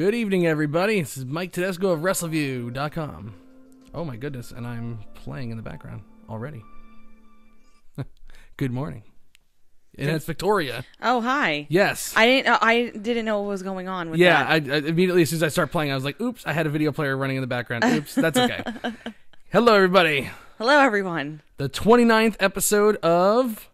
Good evening, everybody. This is Mike Tedesco of Wrestleview.com. Oh my goodness, and I'm playing in the background already. Good morning. And it's Victoria. Oh, hi. Yes. I didn't know what was going on with that. I Immediately as soon as I start playing, I was like, oops, I had a video player running in the background. Oops, that's okay. Hello, everybody. Hello, everyone. The 29th episode of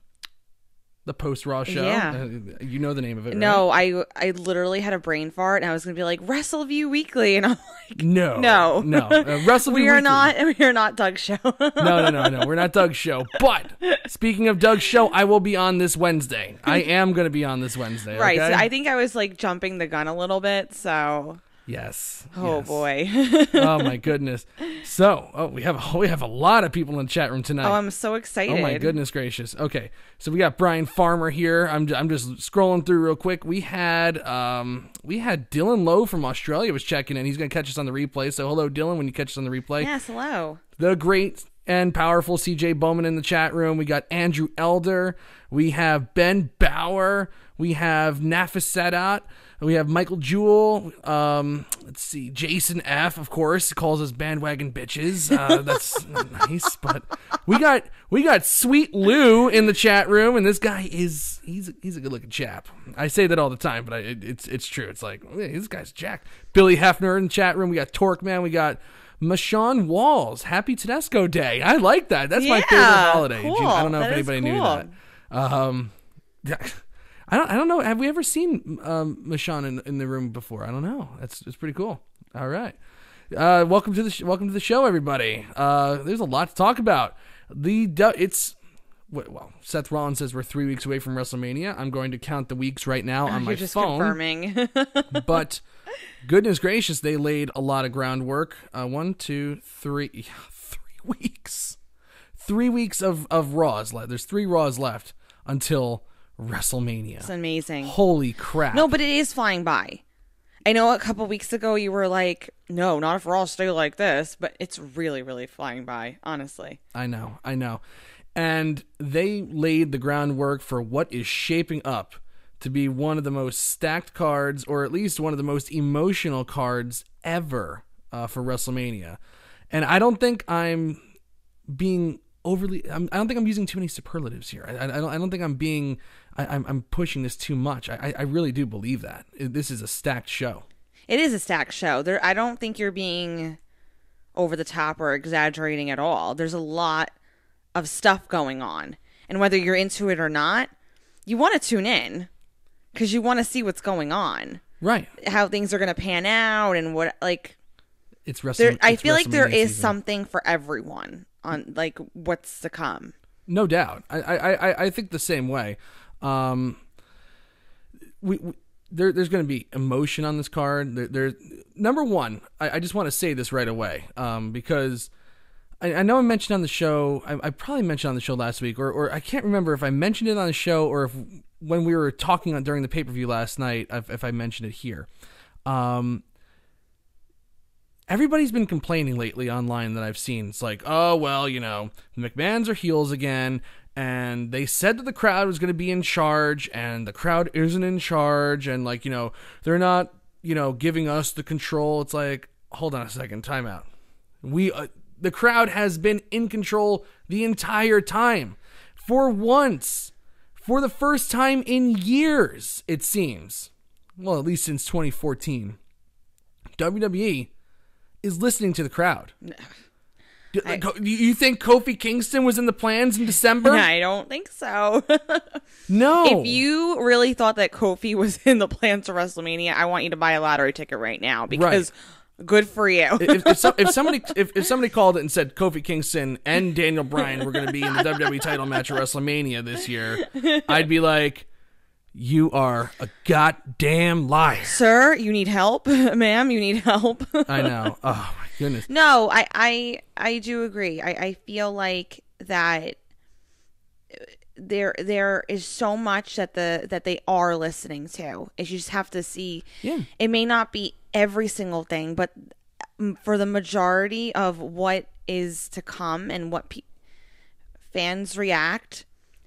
the Post-Raw Show. Yeah. You know the name of it, No, right? I literally had a brain fart, and I was going to be like, Wrestleview Weekly, and I'm like, No. Wrestleview we Weekly. are not Doug's show. No. We're not Doug's show. But speaking of Doug's show, I will be on this Wednesday. I am going to be on this Wednesday. Right. Okay? So I think I was like jumping the gun a little bit. So. Yes. Oh yes. boy. Oh my goodness. So, we have a lot of people in the chat room tonight. Oh, I'm so excited. Oh my goodness gracious. Okay. So we got Brian Farmer here. I'm just scrolling through real quick. We had Dylan Lowe from Australia was checking in. He's going to catch us on the replay. So hello Dylan when you catch us on the replay. Yes, hello. The great and powerful CJ Bowman in the chat room. We got Andrew Elder. We have Ben Bauer. We have Nafis Sadat. We have Michael Jewell. Let's see. Jason F, of course, calls us bandwagon bitches. That's nice. But we got Sweet Lou in the chat room, and this guy he's a good looking chap. I say that all the time, but it's true. It's like, hey, this guy's jacked. Billy Hefner in the chat room. We got Torque Man. We got Mashawn Walls. Happy Tedesco Day. I like that. That's my favorite holiday. Cool. I don't know if anybody cool. knew that. I don't know. Have we ever seen Mashawn in the room before? I don't know. It's pretty cool. All right. Welcome to the show, everybody. There's a lot to talk about. Seth Rollins says we're 3 weeks away from WrestleMania. I'm going to count the weeks right now on my You're just phone. Confirming. But goodness gracious, they laid a lot of groundwork. 1, 2, 3, 3 weeks. 3 weeks of Raws left. There's 3 Raws left until WrestleMania. It's amazing. Holy crap. No, but it is flying by. I know a couple weeks ago you were like, no, not if Raw stay like this, but it's really, really flying by, honestly. I know. And they laid the groundwork for what is shaping up to be one of the most stacked cards, or at least one of the most emotional cards ever for WrestleMania. And I don't think I'm being overly. I don't think I'm using too many superlatives here. I don't think I'm being. I'm pushing this too much. I really do believe that this is a stacked show. It is a stacked show. I don't think you're being over the top or exaggerating at all. There's a lot of stuff going on, and whether you're into it or not, you want to tune in because you want to see what's going on, right? How things are going to pan out, and what it's wrestling. I feel like there is something for everyone on like what's to come. No doubt. I think the same way. There's going to be emotion on this card. There's number one. I just want to say this right away, because I know I mentioned on the show. I probably mentioned on the show last week, or I can't remember if I mentioned it on the show or if when we were talking during the pay-per-view last night, if I mentioned it here. Everybody's been complaining lately online that I've seen. It's like, oh, well, the McMahons are heels again, and they said that the crowd was going to be in charge, and the crowd isn't in charge, and, they're not, giving us the control. It's like, hold on a second, time out. The crowd has been in control the entire time. For once, for the first time in years, it seems. Well, at least since 2014. WWE is listening to the crowd. You think Kofi Kingston was in the plans in December? I don't think so. No. If you really thought that Kofi was in the plans for WrestleMania, I want you to buy a lottery ticket right now because good for you. if somebody called it and said Kofi Kingston and Daniel Bryan were going to be in the WWE title match at WrestleMania this year, I'd be like, you are a goddamn liar. Sir, you need help. Ma'am, you need help. I know. Oh, my goodness. No, I do agree. I feel like that there is so much that they are listening to. You just have to see. Yeah. It may not be every single thing, but for the majority of what is to come and what fans react,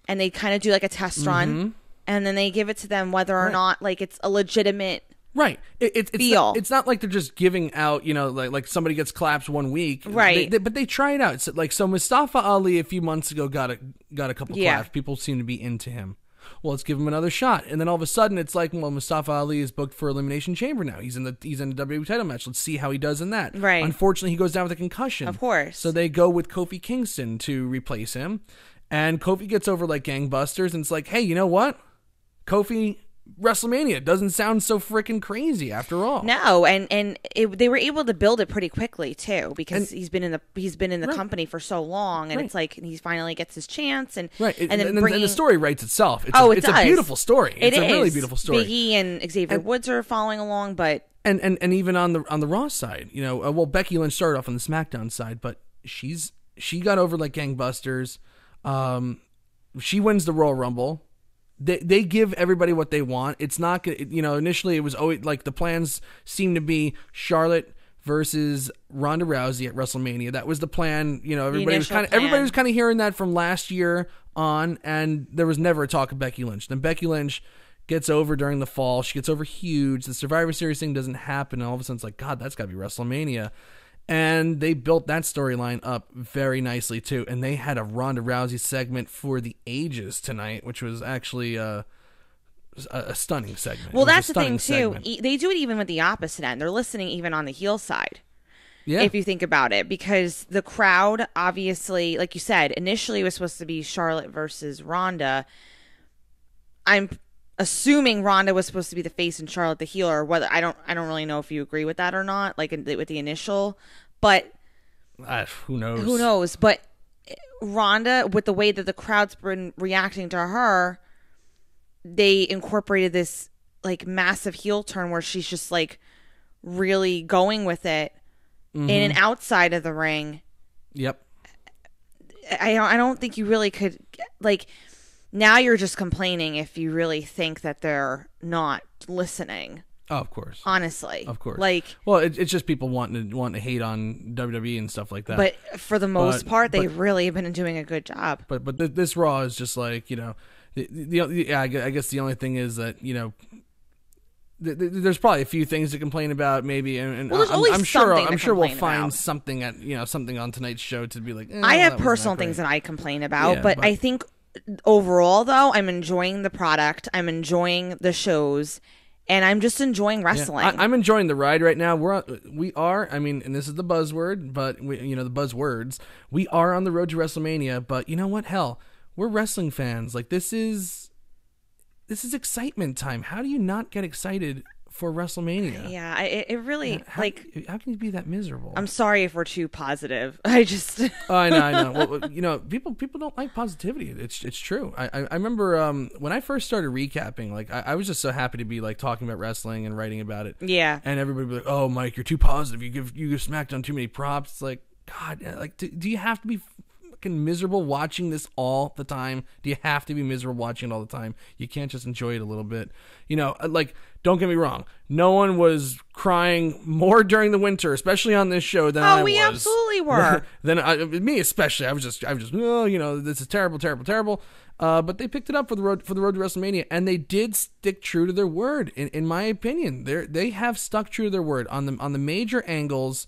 and they kind of do like a test run. And then they give it to them whether or not like it's a legitimate feel. It's not like they're just giving out, like somebody gets claps one week. Right. But they try it out. It's like, so Mustafa Ali a few months ago got a couple claps. People seem to be into him. Well, let's give him another shot. And then all of a sudden it's like, well, Mustafa Ali is booked for Elimination Chamber now. He's in a WWE title match. Let's see how he does in that. Right. Unfortunately, he goes down with a concussion. Of course. So they go with Kofi Kingston to replace him. And Kofi gets over like gangbusters, and it's like, hey, you know what? Kofi, WrestleMania doesn't sound so freaking crazy after all. No, they were able to build it pretty quickly too, because he's been in the company for so long, and it's like he finally gets his chance, and and the story writes itself. It's it's a beautiful story. It's a really beautiful story. Biggie and Xavier Woods are following along, but and even on the Raw side, well, Becky Lynch started off on the SmackDown side, but she got over like gangbusters. She wins the Royal Rumble. They give everybody what they want. It's not, initially it was always like the plans seemed to be Charlotte versus Ronda Rousey at WrestleMania. That was the plan. Everybody was kind of hearing that from last year on, and there was never a talk of Becky Lynch. Then Becky Lynch gets over during the fall. She gets over huge. The Survivor Series thing doesn't happen, and all of a sudden it's like, God, that's got to be WrestleMania. And they built that storyline up very nicely, too. And they had a Ronda Rousey segment for the ages tonight, which was actually a stunning segment. Well, that's the thing, too. They do it even with the opposite end. They're listening even on the heel side, if you think about it. Because the crowd, obviously, like you said, initially it was supposed to be Charlotte versus Ronda. I'm assuming Ronda was supposed to be the face and Charlotte the heel, or whether I don't really know if you agree with that or not, like with the initial, but who knows? But Ronda, with the way that the crowd's been reacting to her, they incorporated this like massive heel turn where she's just like really going with it in and outside of the ring. Yep. I don't think you really could, like. Now you're just complaining if you really think that they're not listening. Oh, of course. Honestly. Of course. Well, it's just people wanting to hate on WWE and stuff like that. But for the most part, they really have been doing a good job. But this Raw is just like, I guess the only thing is that, there's probably a few things to complain about, maybe, and I'm sure we'll find something at something on tonight's show to be like. I have personal things that I complain about, but I think overall, though, I'm enjoying the product. I'm enjoying the shows, and I'm just enjoying wrestling. Yeah, I'm enjoying the ride right now. We are. I mean, and this is the buzzword, but the buzzwords. We are on the road to WrestleMania, but you know what? Hell, we're wrestling fans. Like this is excitement time. How do you not get excited for WrestleMania? Yeah, it really how can you be that miserable? I'm sorry if we're too positive. I just I know. Well, people don't like positivity. It's true. I remember when I first started recapping, like I was just so happy to be like talking about wrestling and writing about it. Yeah. And everybody would be like, "Oh, Mike, you're too positive. You give SmackDown too many props." It's like, God, like do you have to be miserable watching this all the time? Do you have to be miserable watching it all the time? You can't just enjoy it a little bit. Like, don't get me wrong. No one was crying more during the winter, especially on this show, than I was. Oh, we absolutely were. Me especially. I was just, this is terrible, terrible, terrible. But they picked it up for the road to WrestleMania, and they did stick true to their word. In my opinion, they have stuck true to their word on the major angles.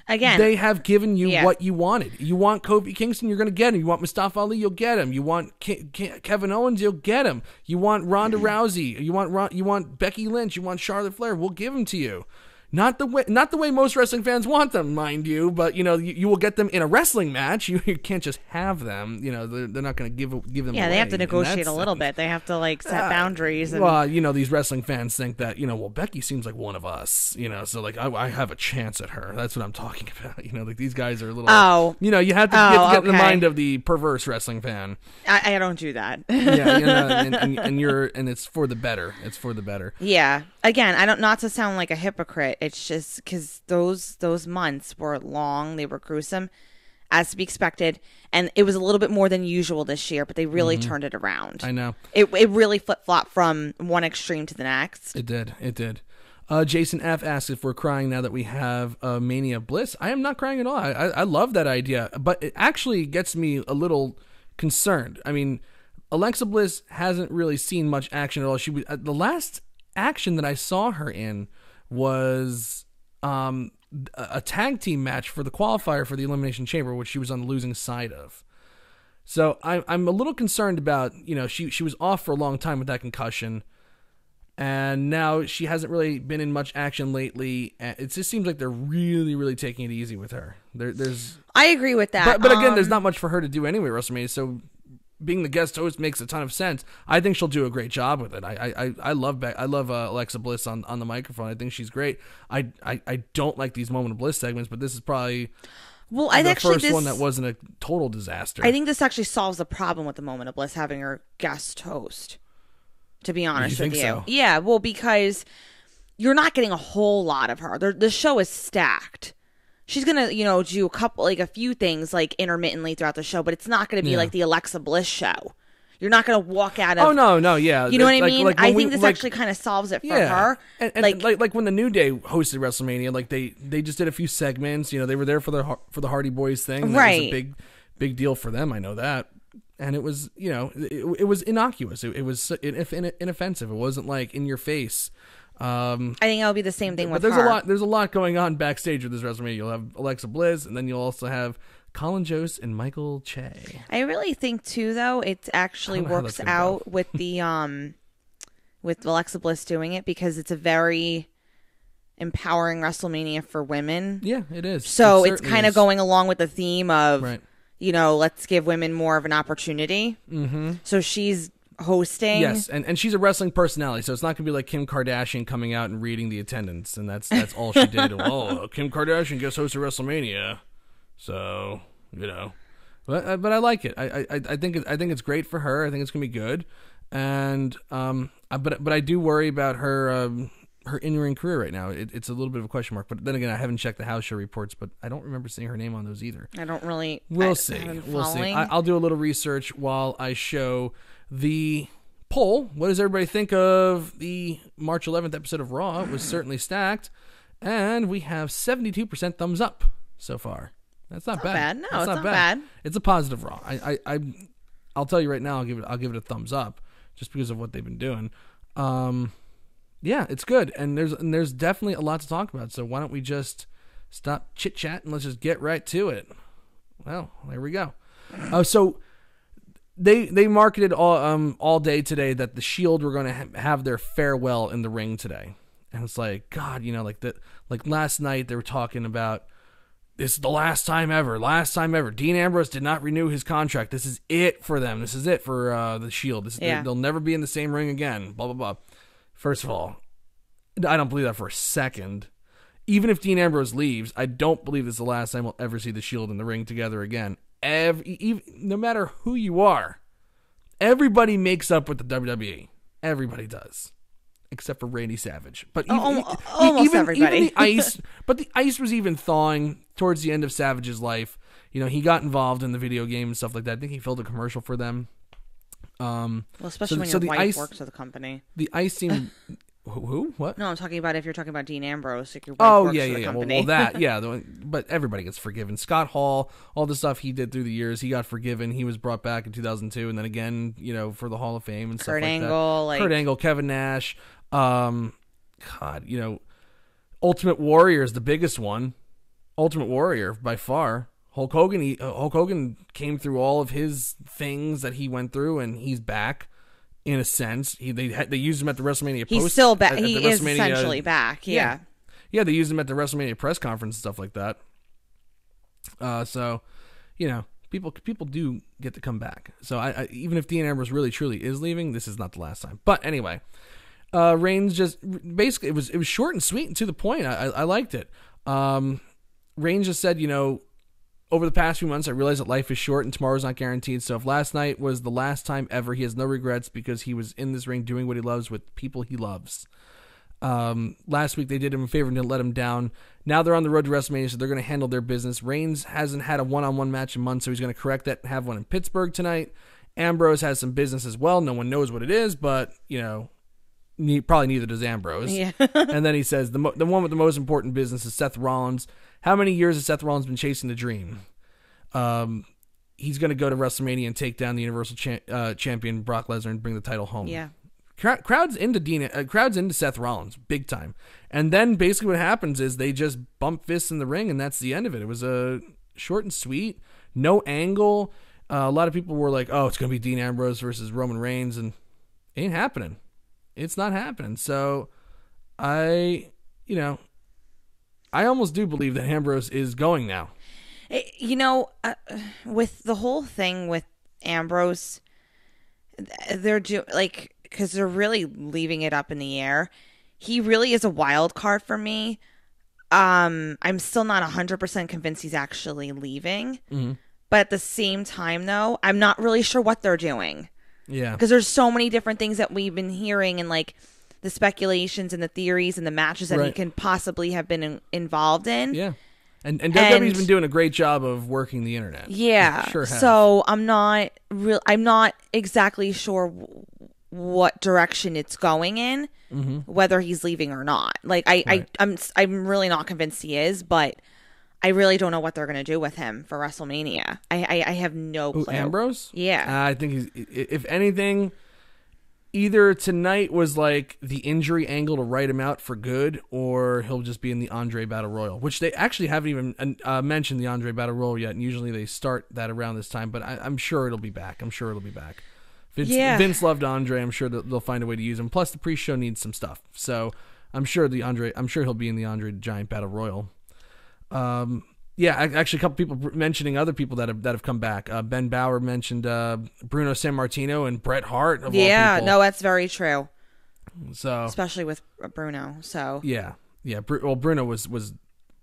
Again, they have given you what you wanted. You want Kofi Kingston, you're going to get him. You want Mustafa Ali, you'll get him. You want Kevin Owens, you'll get him. You want Ronda Rousey, you want Becky Lynch, you want Charlotte Flair, we'll give them to you. Not the way most wrestling fans want them, mind you, but you will get them in a wrestling match. You can't just have them. They're not going to give them. Yeah, away they have to negotiate a little bit. They have to set boundaries. Well, these wrestling fans think that well, Becky seems like one of us. So like I have a chance at her. That's what I'm talking about. Like these guys are a little. Oh. You have to get in the mind of the perverse wrestling fan. I don't do that. Yeah, and it's for the better. It's for the better. Yeah. Again, I don't, not to sound like a hypocrite. It's just because those months were long, they were gruesome, as to be expected, and it was a little bit more than usual this year. But they really turned it around. I know it really flip flopped from one extreme to the next. It did. Jason F asks if we're crying now that we have Mania Bliss. I am not crying at all. I love that idea, but it actually gets me a little concerned. I mean, Alexa Bliss hasn't really seen much action at all. She was the last action that I saw her in was a tag team match for the qualifier for the Elimination Chamber, which she was on the losing side of. So I'm a little concerned about, she was off for a long time with that concussion, and now she hasn't really been in much action lately. It just seems like they're really, really taking it easy with her. I agree with that. But again, there's not much for her to do anyway at WrestleMania, so being the guest host makes a ton of sense. I think she'll do a great job with it. I love Alexa Bliss on the microphone. I think she's great. I don't like these Moment of Bliss segments, but this is probably the first one that wasn't a total disaster. I think this actually solves the problem with the Moment of Bliss having her guest host, to be honest with you. So? Yeah, well, because you're not getting a whole lot of her. The show is stacked. She's going to, do a few things like intermittently throughout the show, but it's not going to be like the Alexa Bliss show. You're not going to walk out of... Oh, no, yeah. You know what I mean? I think this actually kind of solves it for her. And like when the New Day hosted WrestleMania, like they just did a few segments. They were there for the Hardy Boys thing. Right. That was a big deal for them. I know that. And it was, it was innocuous. It was inoffensive. It wasn't like in your face. I think it'll be the same thing with her. There's a lot going on backstage with this WrestleMania. You'll have Alexa Bliss, and then you'll also have Colin Jost and Michael Che. I really think too, though, it actually works out with the with Alexa Bliss doing it, because it's a very empowering WrestleMania for women. Yeah, it is. So it's kind of going along with the theme of, right. Let's give women more of an opportunity. Mm-hmm. So she's hosting. Yes, and she's a wrestling personality, so it's not going to be like Kim Kardashian coming out and reading the attendance, and that's all she did. Oh, Kim Kardashian guest host of WrestleMania, so but I like it. I think it's great for her. I think it's going to be good, and but I do worry about her in-ring career right now. It's a little bit of a question mark. But then again, I haven't checked the house show reports, but I don't remember seeing her name on those either. I don't really. We'll see. I'll do a little research while I show the poll. What does everybody think of the March 11th episode of Raw? It was certainly stacked, and we have 72% thumbs up so far. That's not bad. No, it's not bad. It's a positive Raw. I'll tell you right now. I'll give it a thumbs up just because of what they've been doing. Yeah, it's good, and there's definitely a lot to talk about. So why don't we just stop chit chat and let's just get right to it? Well, there we go. So. They marketed all day today that the Shield were going to have their farewell in the ring today, and it's like, God, like last night they were talking about this is the last time ever. Dean Ambrose did not renew his contract. This is it for them. This is it for the Shield. They'll never be in the same ring again. Blah blah blah. First of all, I don't believe that for a second. Even if Dean Ambrose leaves, I don't believe this is the last time we'll ever see the Shield in the ring together again. No matter who you are, everybody makes up with the WWE. Everybody does, except for Randy Savage. But almost everybody. Even the ice was even thawing towards the end of Savage's life. He got involved in the video game and stuff like that. I think he filmed a commercial for them. Well, especially when your wife works for the company. The ice seemed. Who? What? No, I'm talking about if you're talking about Dean Ambrose, like your wife works for the company. Well, that, yeah. But everybody gets forgiven. Scott Hall, all the stuff he did through the years, he got forgiven. He was brought back in 2002, and then again, for the Hall of Fame and stuff like that. Kurt Angle, Kevin Nash. God, Ultimate Warrior is the biggest one. Ultimate Warrior by far. Hulk Hogan came through all of his things that he went through, and he's back. In a sense, they used him at the WrestleMania. He's still back. He is essentially back. Yeah. They used him at the WrestleMania press conference and stuff like that. So, people do get to come back. So, even if Dean Ambrose really truly is leaving, this is not the last time. But anyway, Reigns just basically it was short and sweet and to the point. I liked it. Reigns just said, over the past few months, I realized that life is short and tomorrow's not guaranteed. So if last night was the last time ever, he has no regrets because he was in this ring doing what he loves with people he loves. Last week, they did him a favor and didn't let him down. Now they're on the road to WrestleMania, so they're going to handle their business. Reigns hasn't had a one-on-one match in months, so he's going to correct that and have one in Pittsburgh tonight. Ambrose has some business as well. No one knows what it is, but, probably neither does Ambrose. Yeah. And then he says, the one with the most important business is Seth Rollins. How many years has Seth Rollins been chasing the dream? He's going to go to WrestleMania and take down the Universal Champion Brock Lesnar and bring the title home. Yeah. Crowd's into Seth Rollins big time. And then basically what happens is they just bump fists in the ring, and that's the end of it. It was a short and sweet, no angle. A lot of people were like, "Oh, it's gonna be Dean Ambrose versus Roman Reigns," and it ain't happening. It's not happening. So I almost do believe that Ambrose is going now. With the whole thing with Ambrose, because they're really leaving it up in the air. He really is a wild card for me. I'm still not 100% convinced he's actually leaving. Mm-hmm. But at the same time, though, I'm not really sure what they're doing. Yeah. Because there's so many different things that we've been hearing, and like the speculations and the theories and the matches that he can possibly have been involved in. Yeah. And WWE's been doing a great job of working the internet. Yeah. Sure have. So I'm not exactly sure what direction it's going in, whether he's leaving or not. Like I'm really not convinced he is, but I really don't know what they're going to do with him for WrestleMania. I have no clue. Ambrose? Yeah. I think he's, if anything, either tonight was like the injury angle to write him out for good, or he'll just be in the Andre Battle Royal, which they actually haven't even mentioned the Andre Battle Royal yet. And usually they start that around this time, but I'm sure it'll be back. Vince loved Andre. I'm sure they'll find a way to use him. Plus, the pre-show needs some stuff, so I'm sure he'll be in the Andre the Giant Battle Royal. Yeah, actually, a couple people mentioning other people that have come back. Ben Bauer mentioned Bruno Sammartino and Bret Hart. Of all people. No, that's very true. So especially with Bruno. So yeah. Bruno was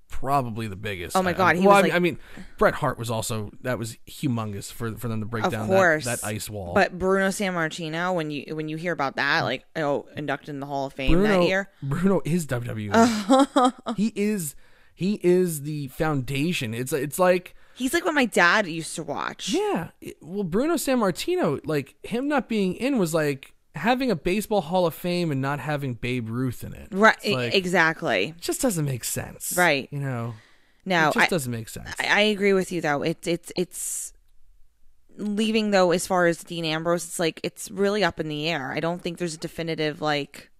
probably the biggest. Oh my God, I mean, Bret Hart was also, that was humongous for them to break down that ice wall. But Bruno Sammartino, when you hear about that, like inducted in the Hall of Fame that year, Bruno is WWE. He is the foundation. It's like he's like what my dad used to watch. Yeah. Well, Bruno Sammartino, like him not being in was like having a baseball Hall of Fame and not having Babe Ruth in it. Right. Like, exactly. It just doesn't make sense. Right. No, it just doesn't make sense. I agree with you though. It's leaving though, as far as Dean Ambrose, it's like it's really up in the air. I don't think there's a definitive like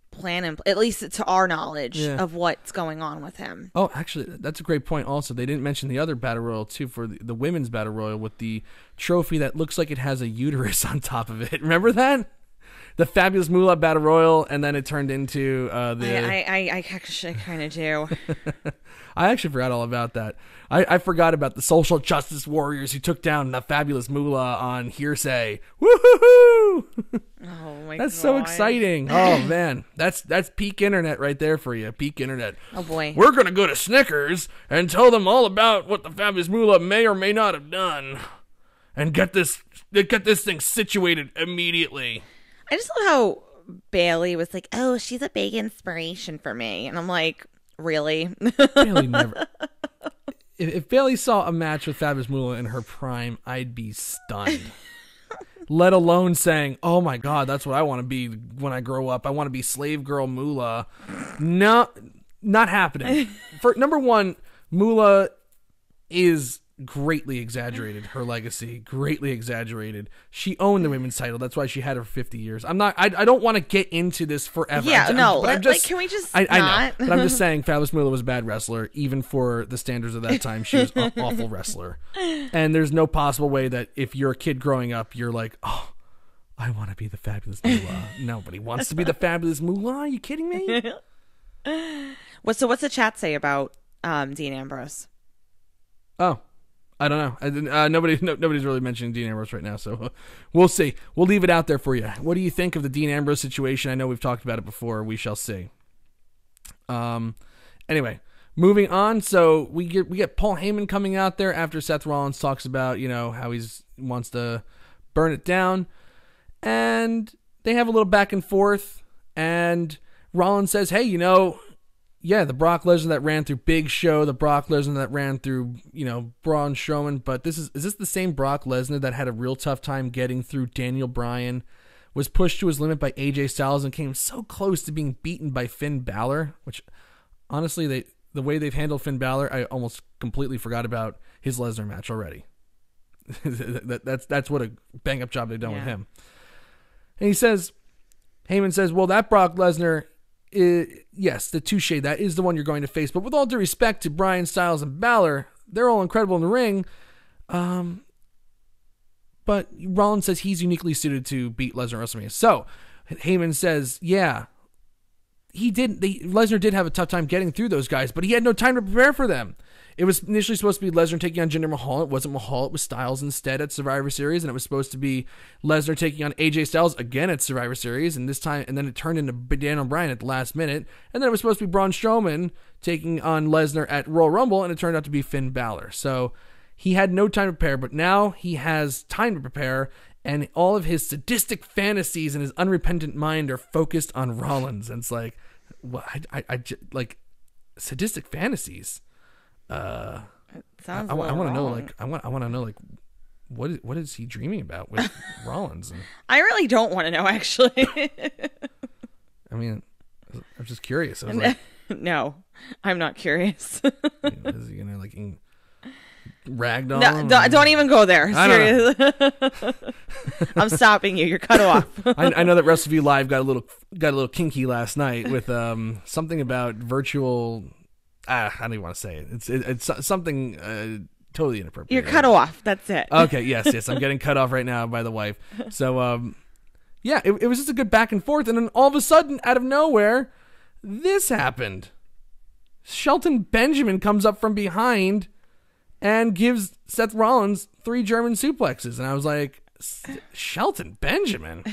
plan, at least to our knowledge, of what's going on with him. Oh, actually, that's a great point. Also, they didn't mention the other battle royal too, for the women's battle royal with the trophy that looks like it has a uterus on top of it. Remember that? The Fabulous Moolah battle royal, and then it turned into I actually kind of do. I actually forgot all about that. I forgot about the social justice warriors who took down the Fabulous Moolah on hearsay. Woohoo! Oh my God. That's so exciting. Oh man, that's peak internet right there for you. Peak internet. Oh boy. We're gonna go to Snickers and tell them all about what the Fabulous Moolah may or may not have done, and get this thing situated immediately. I just love how Bailey was like, "Oh, she's a big inspiration for me," and I'm like, "Really?" Bailey never. If Bailey saw a match with Fabulous Moolah in her prime, I'd be stunned. Let alone saying, "Oh my God, that's what I want to be when I grow up. I want to be Slave Girl Moolah." No, not happening. For number one, Moolah is greatly exaggerated. Her legacy greatly exaggerated. She owned the women's title. That's why she had her for 50 years. I don't want to get into this forever. Yeah, but can we just I know, but I'm just saying Fabulous Moolah was a bad wrestler, even for the standards of that time. She was an awful wrestler, and there's no possible way that if you're a kid growing up, you're like, "Oh, I want to be the Fabulous Moolah." Nobody wants to be the Fabulous Moolah. Are you kidding me? What's the chat say about Dean Ambrose? Oh, I don't know. Nobody's really mentioning Dean Ambrose right now, so we'll see. We'll leave it out there for you. What do you think of the Dean Ambrose situation? I know we've talked about it before. We shall see. Anyway, moving on. So we get Paul Heyman coming out there after Seth Rollins talks about how he wants to burn it down, and they have a little back and forth. And Rollins says, "Hey, yeah, the Brock Lesnar that ran through Big Show, the Brock Lesnar that ran through, Braun Strowman, but is this the same Brock Lesnar that had a real tough time getting through Daniel Bryan, was pushed to his limit by AJ Styles, and came so close to being beaten by Finn Balor?" Which, honestly, the way they've handled Finn Balor, I almost completely forgot about his Lesnar match already. That's what a bang-up job they've done with him. And he says, Heyman says, well, that Brock Lesnar, yes, the touche, that is the one you're going to face. But with all due respect to Bryan, Styles, and Balor, they're all incredible in the ring. But Rollins says he's uniquely suited to beat Lesnar at WrestleMania. So Heyman says, yeah, Lesnar did have a tough time getting through those guys, but he had no time to prepare for them. It was initially supposed to be Lesnar taking on Jinder Mahal. It wasn't Mahal. It was Styles instead at Survivor Series, and it was supposed to be Lesnar taking on AJ Styles again at Survivor Series, and this time, and then it turned into Daniel Bryan at the last minute, and then it was supposed to be Braun Strowman taking on Lesnar at Royal Rumble, and it turned out to be Finn Balor. So he had no time to prepare, but now he has time to prepare, and all of his sadistic fantasies and his unrepentant mind are focused on Rollins. And it's like, what? Like sadistic fantasies. Sounds I want to know, wrong. like, I want to know, like, what is he dreaming about with Rollins? And, I really don't want to know, actually. I mean, I'm just curious. I was like, no, I'm not curious. is he gonna like ragdoll? No, don't even go there. I don't Seriously. I'm stopping you. You're cut off. I know that Wrestleview Live got a little kinky last night with something about virtual. I don't even want to say it. It's something totally inappropriate. You're cut off. That's it. Okay, yes. I'm getting cut off right now by the wife. So, yeah, it was just a good back and forth. And then all of a sudden, out of nowhere, this happened. Shelton Benjamin comes up from behind and gives Seth Rollins 3 German suplexes. And I was like, Shelton Benjamin?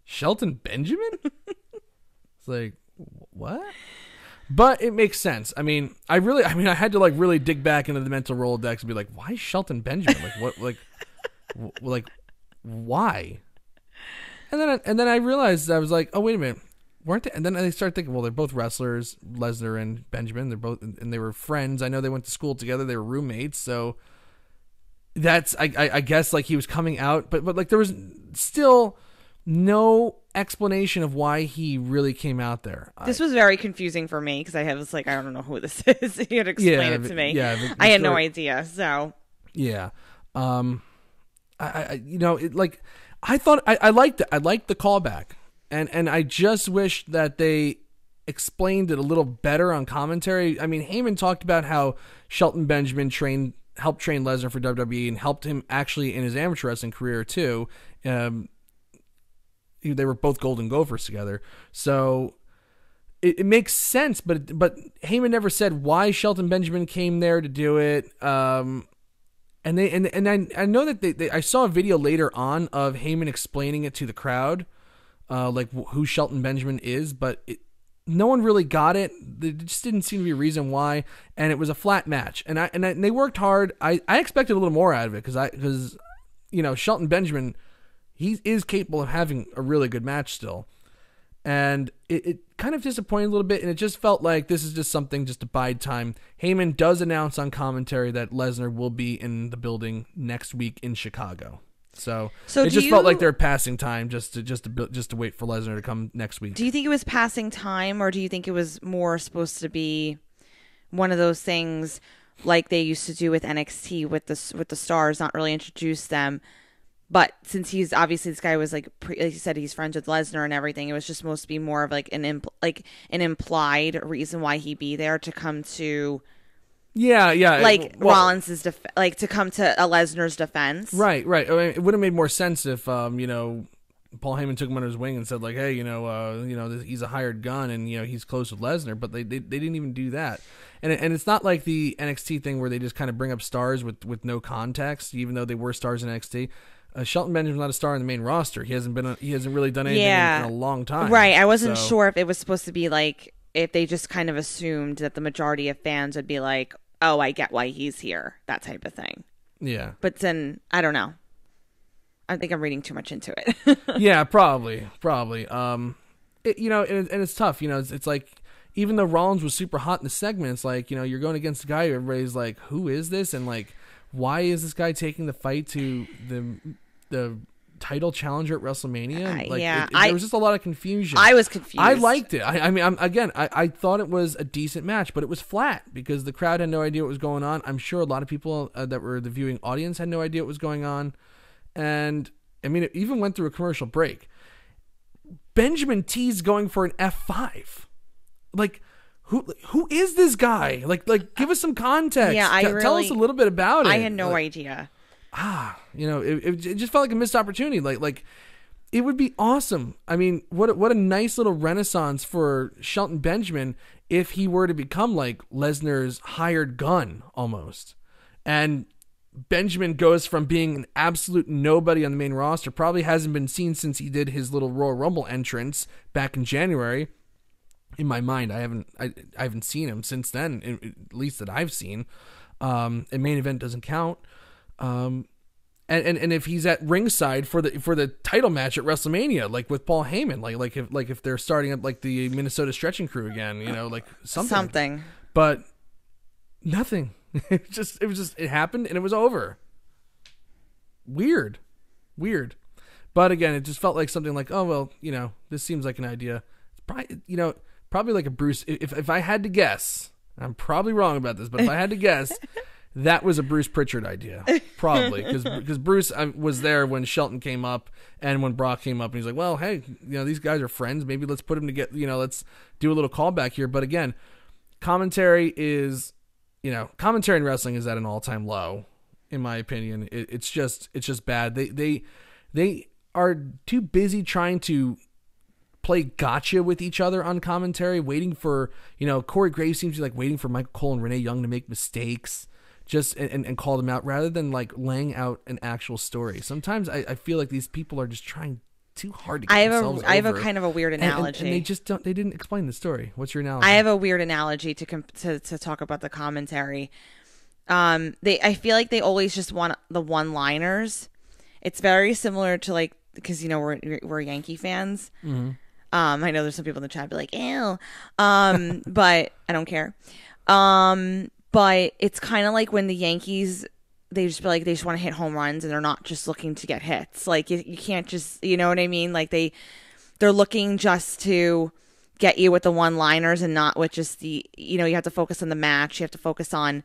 Shelton Benjamin? It's like, what? But it makes sense. I mean, I had to like really dig back into the mental Rolodex and be like, why Shelton Benjamin? Like what? Like why? And then I realized, I was like, oh wait a minute, weren't they? And then I started thinking, well, they're both wrestlers, Lesnar and Benjamin. They're both, and they were friends. I know they went to school together. They were roommates. So that's I guess like he was coming out, but like there was still no explanation of why he really came out there. This was very confusing for me because I was like, I don't know who this is. You had to explain it to me. Yeah, I had no idea. So yeah, I like I thought I liked it. I liked the callback, and I just wish that they explained it a little better on commentary. I mean, Heyman talked about how Shelton Benjamin helped train Lesnar for WWE and helped him actually in his amateur wrestling career too. They were both Golden Gophers together, so it makes sense. But Heyman never said why Shelton Benjamin came there to do it. And I know that I saw a video later on of Heyman explaining it to the crowd, like who Shelton Benjamin is, but no one really got it. There just didn't seem to be a reason why, and it was a flat match. And they worked hard. I expected a little more out of it because Shelton Benjamin, he is capable of having a really good match still. And it kind of disappointed a little bit, and it just felt like this is just something just to bide time. Heyman does announce on commentary that Lesnar will be in the building next week in Chicago. So it just felt like they're passing time just to wait for Lesnar to come next week. Do you think it was passing time, or do you think it was more supposed to be one of those things like they used to do with NXT with the stars, not really introduce them? But since he's obviously, this guy was like you said, he's friends with Lesnar and everything, it was just supposed to be more of like an implied reason why he'd be there to come to, like Rollins's to come to a Lesnar's defense. Right. I mean, it would have made more sense if Paul Heyman took him under his wing and said like, hey, he's a hired gun and he's close with Lesnar, but they didn't even do that. And it's not like the NXT thing where they just kind of bring up stars with no context, even though they were stars in NXT. Shelton Benjamin's not a star in the main roster. He hasn't really done anything in a long time. Right. I wasn't sure if it was supposed to be like, if they just kind of assumed that the majority of fans would be like, oh, I get why he's here, that type of thing. Yeah. But then, I don't know. I think I'm reading too much into it. Yeah, probably. And it's tough. It's like, even though Rollins was super hot in the segment, it's like, you're going against a guy who everybody's like, who is this? And like, why is this guy taking the fight to the title challenger at WrestleMania? There was just a lot of confusion. I was confused. I liked it. I thought it was a decent match, but it was flat because the crowd had no idea what was going on. I'm sure a lot of people that were the viewing audience had no idea what was going on. And I mean, it even went through a commercial break. Benjamin T's going for an F5. Like, who is this guy? Like, give us some context. Yeah, Tell us a little bit about it. I had no idea. It just felt like a missed opportunity. Like it would be awesome. I mean, what a nice little renaissance for Shelton Benjamin if he were to become like Lesnar's hired gun almost. And Benjamin goes from being an absolute nobody on the main roster, probably hasn't been seen since he did his little Royal Rumble entrance back in January. In my mind, I haven't seen him since then, at least that I've seen. And main event doesn't count. And if he's at ringside for the title match at WrestleMania, like with Paul Heyman, like if they're starting up like the Minnesota Stretching Crew again, like something. But nothing. It happened and it was over. Weird. But again, it just felt like something like, oh well, this seems like an idea. It's probably like a Bruce. If I had to guess, I'm probably wrong about this, but if I had to guess, that was a Bruce Pritchard idea, probably, because Bruce was there when Shelton came up and when Brock came up, and he's like, well, hey, these guys are friends. Maybe let's put them together. Let's do a little callback here. But again, commentary in wrestling is at an all-time low, in my opinion. It's just bad. They are too busy trying to play gotcha with each other on commentary, waiting for, Corey Graves seems to be like waiting for Michael Cole and Renee Young to make mistakes and call them out rather than like laying out an actual story. Sometimes I feel like these people are just trying too hard to get themselves over. I have a kind of a weird analogy. And they didn't explain the story. What's your analogy? I have a weird analogy to talk about the commentary. I feel like they always just want the one-liners. It's very similar to like, because we're Yankee fans. Mm-hmm. I know there's some people in the chat be like, ew. But I don't care. But it's kind of like when the Yankees, they just feel like they just want to hit home runs and they're not just looking to get hits. Like you can't just, you know what I mean? Like they're looking just to get you with the one-liners and not with just the, you have to focus on the match. You have to focus on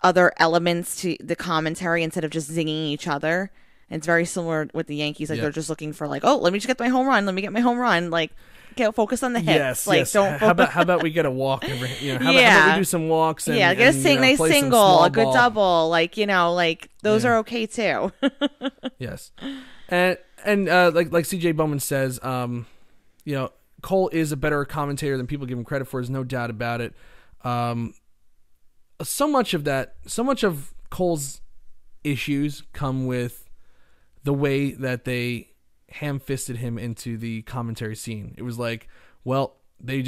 other elements to the commentary instead of just zinging each other. And it's very similar with the Yankees. Like they're just looking for like, oh, let me just get my home run. Let me get my home run. Like, focus on the hits. Yes, like, yes. Don't. How about we get a walk? How about we do some walks? And, get a nice single, a good double. Like those are okay too. Yes, and like CJ Bowman says, Cole is a better commentator than people give him credit for. There's no doubt about it. So much of Cole's issues come with the way that they ham-fisted him into the commentary scene. It was like, well, they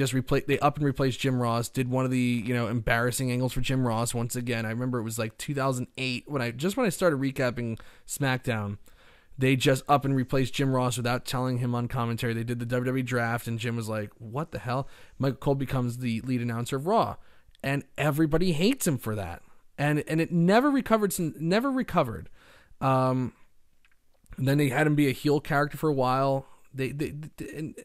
up and replaced Jim Ross, did one of the, embarrassing angles for Jim Ross once again. I remember it was like 2008 when I started recapping SmackDown. They just up and replaced Jim Ross without telling him on commentary. They did the WWE draft and Jim was like, what the hell? Michael Cole becomes the lead announcer of Raw and everybody hates him for that. And it never recovered. And then they had him be a heel character for a while. And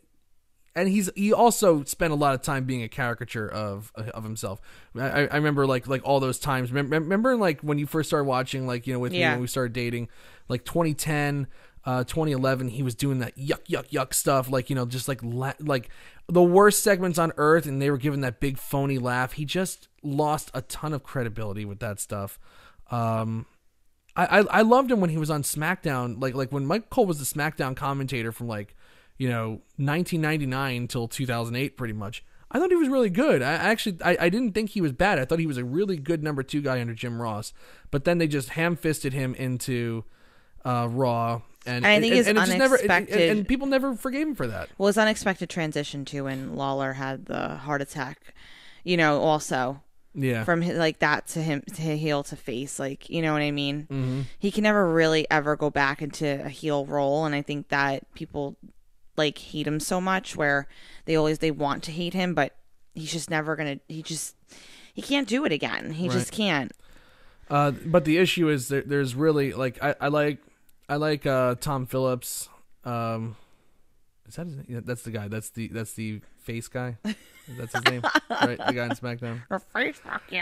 he also spent a lot of time being a caricature of himself. I remember like all those times. Remember like when you first started watching, like with me when we started dating, like 2010, 2011. He was doing that yuck stuff, like just like the worst segments on earth, and they were giving that big phony laugh. He just lost a ton of credibility with that stuff. I loved him when he was on SmackDown, like when Mike Cole was the SmackDown commentator from 1999 till 2008, pretty much. I thought he was really good. I didn't think he was bad. I thought he was a really good number 2 guy under Jim Ross. But then they just ham-fisted him into Raw, and I think it's unexpected. And people never forgave him for that. Well, it's unexpected transition too when Lawler had the heart attack. Also. Yeah. From like that to him to heel to face, like, you know what I mean? Mm-hmm. He can never really ever go back into a heel role, and I think that people like hate him so much where they want to hate him, but he's just never gonna. He can't do it again. He just can't. But the issue is there's really like I like Tom Phillips. Is that his name? Yeah, that's the guy. That's the face guy. That's his name, right? The guy in SmackDown. Her face, fuck you.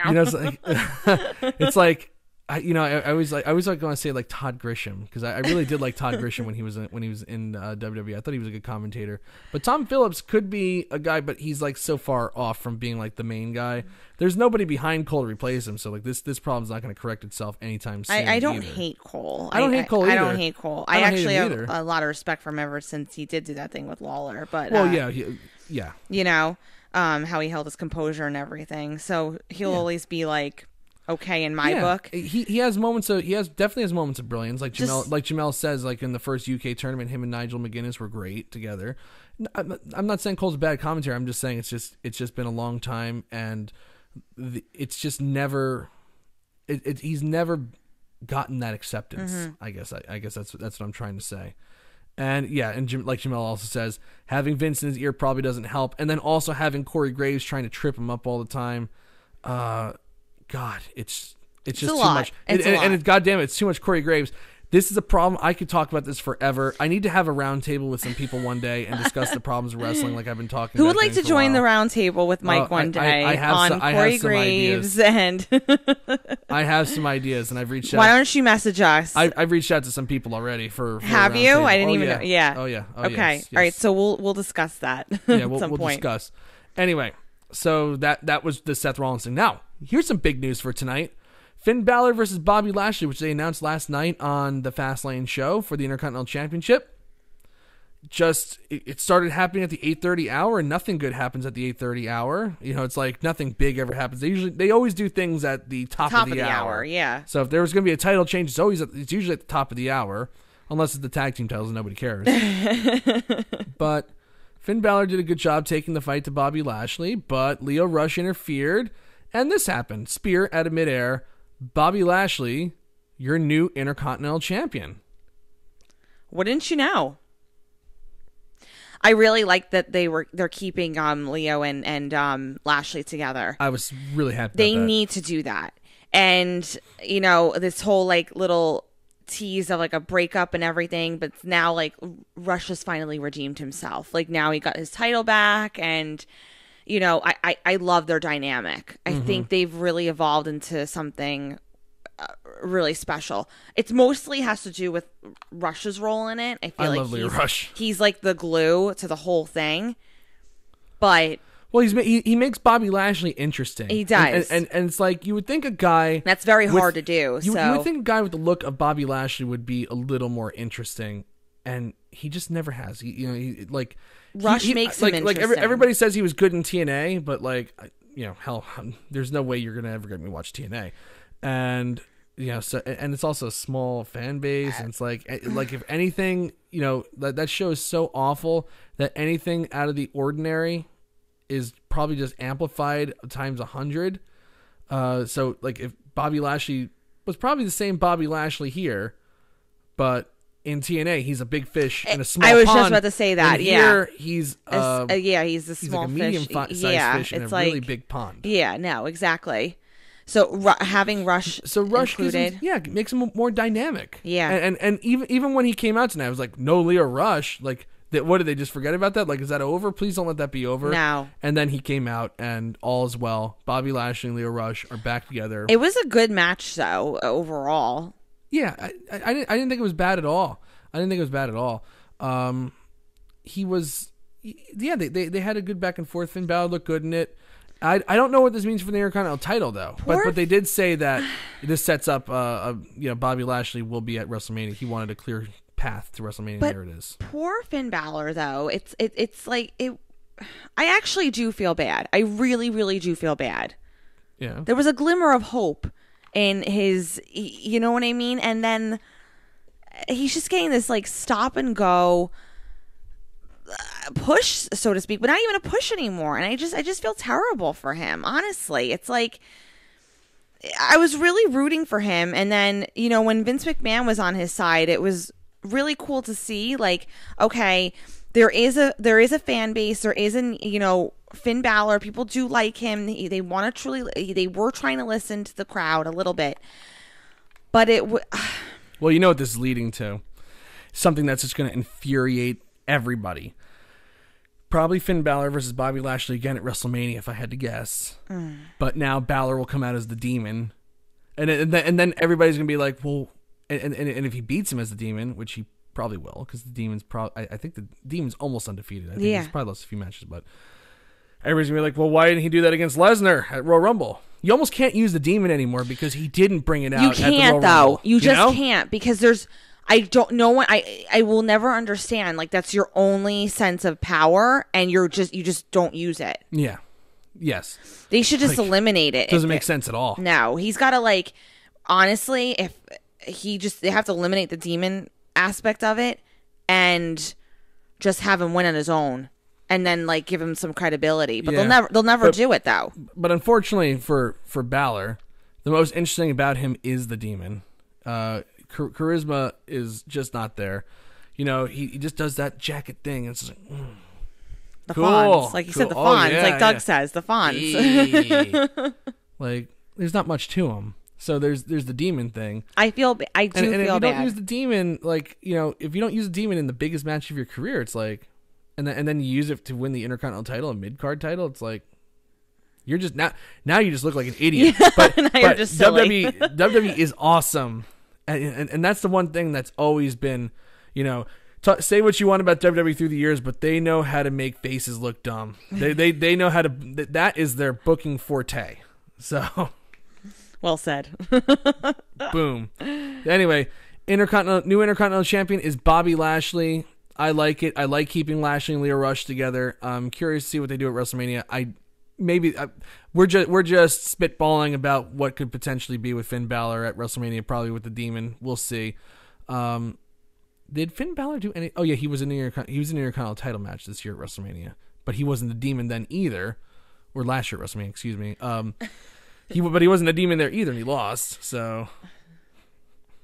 It's like I always like going to say like Todd Grisham, because I really did like Todd Grisham when he was in WWE. I thought he was a good commentator. But Tom Phillips could be a guy, but he's like so far off from being like the main guy. There's nobody behind Cole to replace him, so like this problem's not going to correct itself anytime soon. I don't either. hate Cole. I don't hate Cole either. I don't hate Cole. I actually have a lot of respect for him ever since he did that thing with Lawler. But yeah. You know, how he held his composure and everything. So he'll always be like okay in my book. He has moments of definitely has moments of brilliance. Like Jamel says, like in the first UK tournament, him and Nigel McGuinness were great together. I'm not saying Cole's a bad commentator. I'm just saying it's just been a long time, and it's just never he's never gotten that acceptance. Mm-hmm. I guess that's what I'm trying to say. And like Jamel also says, having Vince in his ear probably doesn't help, and then also having Corey Graves trying to trip him up all the time. God, it's just too much. And goddamn it, it's too much Corey Graves. This is a problem. I could talk about this forever. I need to have a round table with some people one day and discuss the problems of wrestling like I've been talking about. Who would like to join the round table with Mike one day on Corey Graves? And I have some ideas, and I've reached out. Why don't you message us? I've reached out to some people already for have you? Table. I didn't even know. Yeah. Oh, yeah. Oh, okay. Yes. All right. So we'll discuss that yeah, at some we'll point. Discuss. Anyway, so that was the Seth Rollins thing. Now, here's some big news for tonight. Finn Balor versus Bobby Lashley, which they announced last night on the Fastlane show for the Intercontinental Championship. It started happening at the 8:30 hour, and nothing good happens at the 8:30 hour. You know, it's like nothing big ever happens. They always do things at the top of the hour. Yeah. So if there was going to be a title change, it's usually at the top of the hour, unless it's the tag team titles and nobody cares. But Finn Balor did a good job taking the fight to Bobby Lashley, but Lio Rush interfered, and this happened. Spear out of midair. Bobby Lashley, your new Intercontinental Champion. Wouldn't you know? I really like that they're keeping Lio and Lashley together. I was really happy. They need to do that, and you know this whole like little tease of like a breakup and everything, but now like Rush has finally redeemed himself. Like now he got his title back, and you know, I love their dynamic. I think they've really evolved into something really special. It's mostly has to do with Rush's role in it. I love Lio Rush. He's like the glue to the whole thing. But well, he makes Bobby Lashley interesting. He does, and it's like you would think a guy that's very hard to do. You would think a guy with the look of Bobby Lashley would be a little more interesing, and he just never has. Rush makes him interesting. Like everybody says he was good in TNA, but like, you know, hell, there's no way you're gonna ever get me to watch TNA, and you know, so and it's also a small fan base, and it's like if anything, you know, that show is so awful that anything out of the ordinary is probably just amplified times 100. So like if Bobby Lashley was probably the same Bobby Lashley here, but in TNA, he's a big fish in a small pond. I was just about to say that. And here, he's he's a small like a medium-sized fish in a really big pond. Yeah, no, exactly. So having Rush included, makes him more dynamic. Yeah, and even when he came out tonight, I was like, no Lio Rush. Like, what did they just forget about that? Like, is that over? Please don't let that be over. No. And then he came out, and all is well. Bobby Lashley and Lio Rush are back together. It was a good match, though, overall. Yeah, I didn't think it was bad at all. He was, they had a good back and forth. Finn Balor looked good in it. I don't know what this means for the Intercontinental title though, but they did say that this sets up, Bobby Lashley will be at WrestleMania. He wanted a clear path to WrestleMania. But there it is. Poor Finn Balor though. It's like it. I actually do feel bad. I really, really do feel bad. Yeah. There was a glimmer of hope in his, you know what I mean? And then he's just getting this like stop and go push, so to speak, but not even a push anymore. And I just feel terrible for him. Honestly, it's like I was really rooting for him. And then, you know, when Vince McMahon was on his side, it was really cool to see like, okay, there is a fan base. There isn't, you know, Finn Balor, people do like him. They want to they were trying to listen to the crowd a little bit, but well, you know what this is leading to? Something that's just going to infuriate everybody. Probably Finn Balor versus Bobby Lashley again at WrestleMania, if I had to guess. But now Balor will come out as the demon, and then everybody's gonna be like, well, and if he beats him as the Demon, which he probably will, because the Demon's I think the Demon's almost undefeated. I think he's probably lost a few matches, but everybody's gonna be like, well, why didn't he do that against Lesnar at Royal Rumble? You almost can't use the Demon anymore because he didn't bring it out. You at the can't Royal though. Rumble, You just can't, because I don't know. I will never understand. Like, that's your only sense of power, and you just don't use it. Yeah. Yes. They should just eliminate it. Doesn't make sense at all. No, he's got to, honestly, if they have to eliminate the Demon aspect of it and just have him win on his own, and then give him some credibility. But they'll never do it though. But unfortunately for Balor, the most interesting about him is the Demon. Charisma is just not there. He just does that jacket thing. It's just the cool, fawns, like you said, the fawns, Doug says, the fawns. There's not much to him. So there's the Demon thing. I do feel bad. If you don't use the Demon, if you don't use the Demon in the biggest match of your career, it's and then you use it to win the Intercontinental title and mid-card title, it's you're just now you just look like an idiot. Yeah, but you're just silly. WWE is awesome. And that's the one thing that's always been, say what you want about WWE through the years, but they know how to make faces look dumb. They know how to. That is their booking forte. So, well said. Boom. Anyway, new Intercontinental Champion is Bobby Lashley. I like it. I like keeping Lashley and Leo Rush together. I'm curious to see what they do at WrestleMania. We're just spitballing about what could potentially be with Finn Balor at WrestleMania, probably with the Demon. We'll see. Did Finn Balor do any? Oh yeah, he was in the Intercontinental title match this year at WrestleMania, but he wasn't the Demon then either, or last year at WrestleMania. Excuse me. He wasn't a Demon there either, and he lost. So,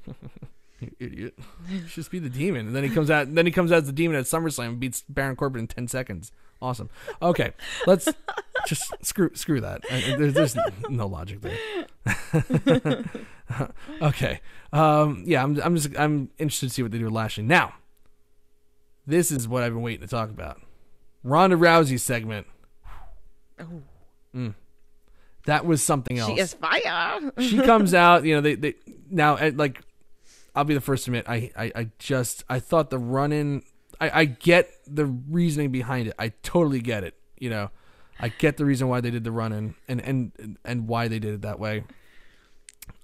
you idiot. Just be the Demon, and then he comes out. As the Demon at SummerSlam and beats Baron Corbin in 10 seconds. Awesome. Okay, let's just screw that. There's no logic there. Okay. I'm interested to see what they do with Lashley. Now, this is what I've been waiting to talk about. Ronda Rousey segment. Oh. That was something else. She is fire. She comes out. They now I'll be the first to admit. I thought the run-in. I get the reasoning behind it. I totally get it. I get the reason why they did the run-in and why they did it that way.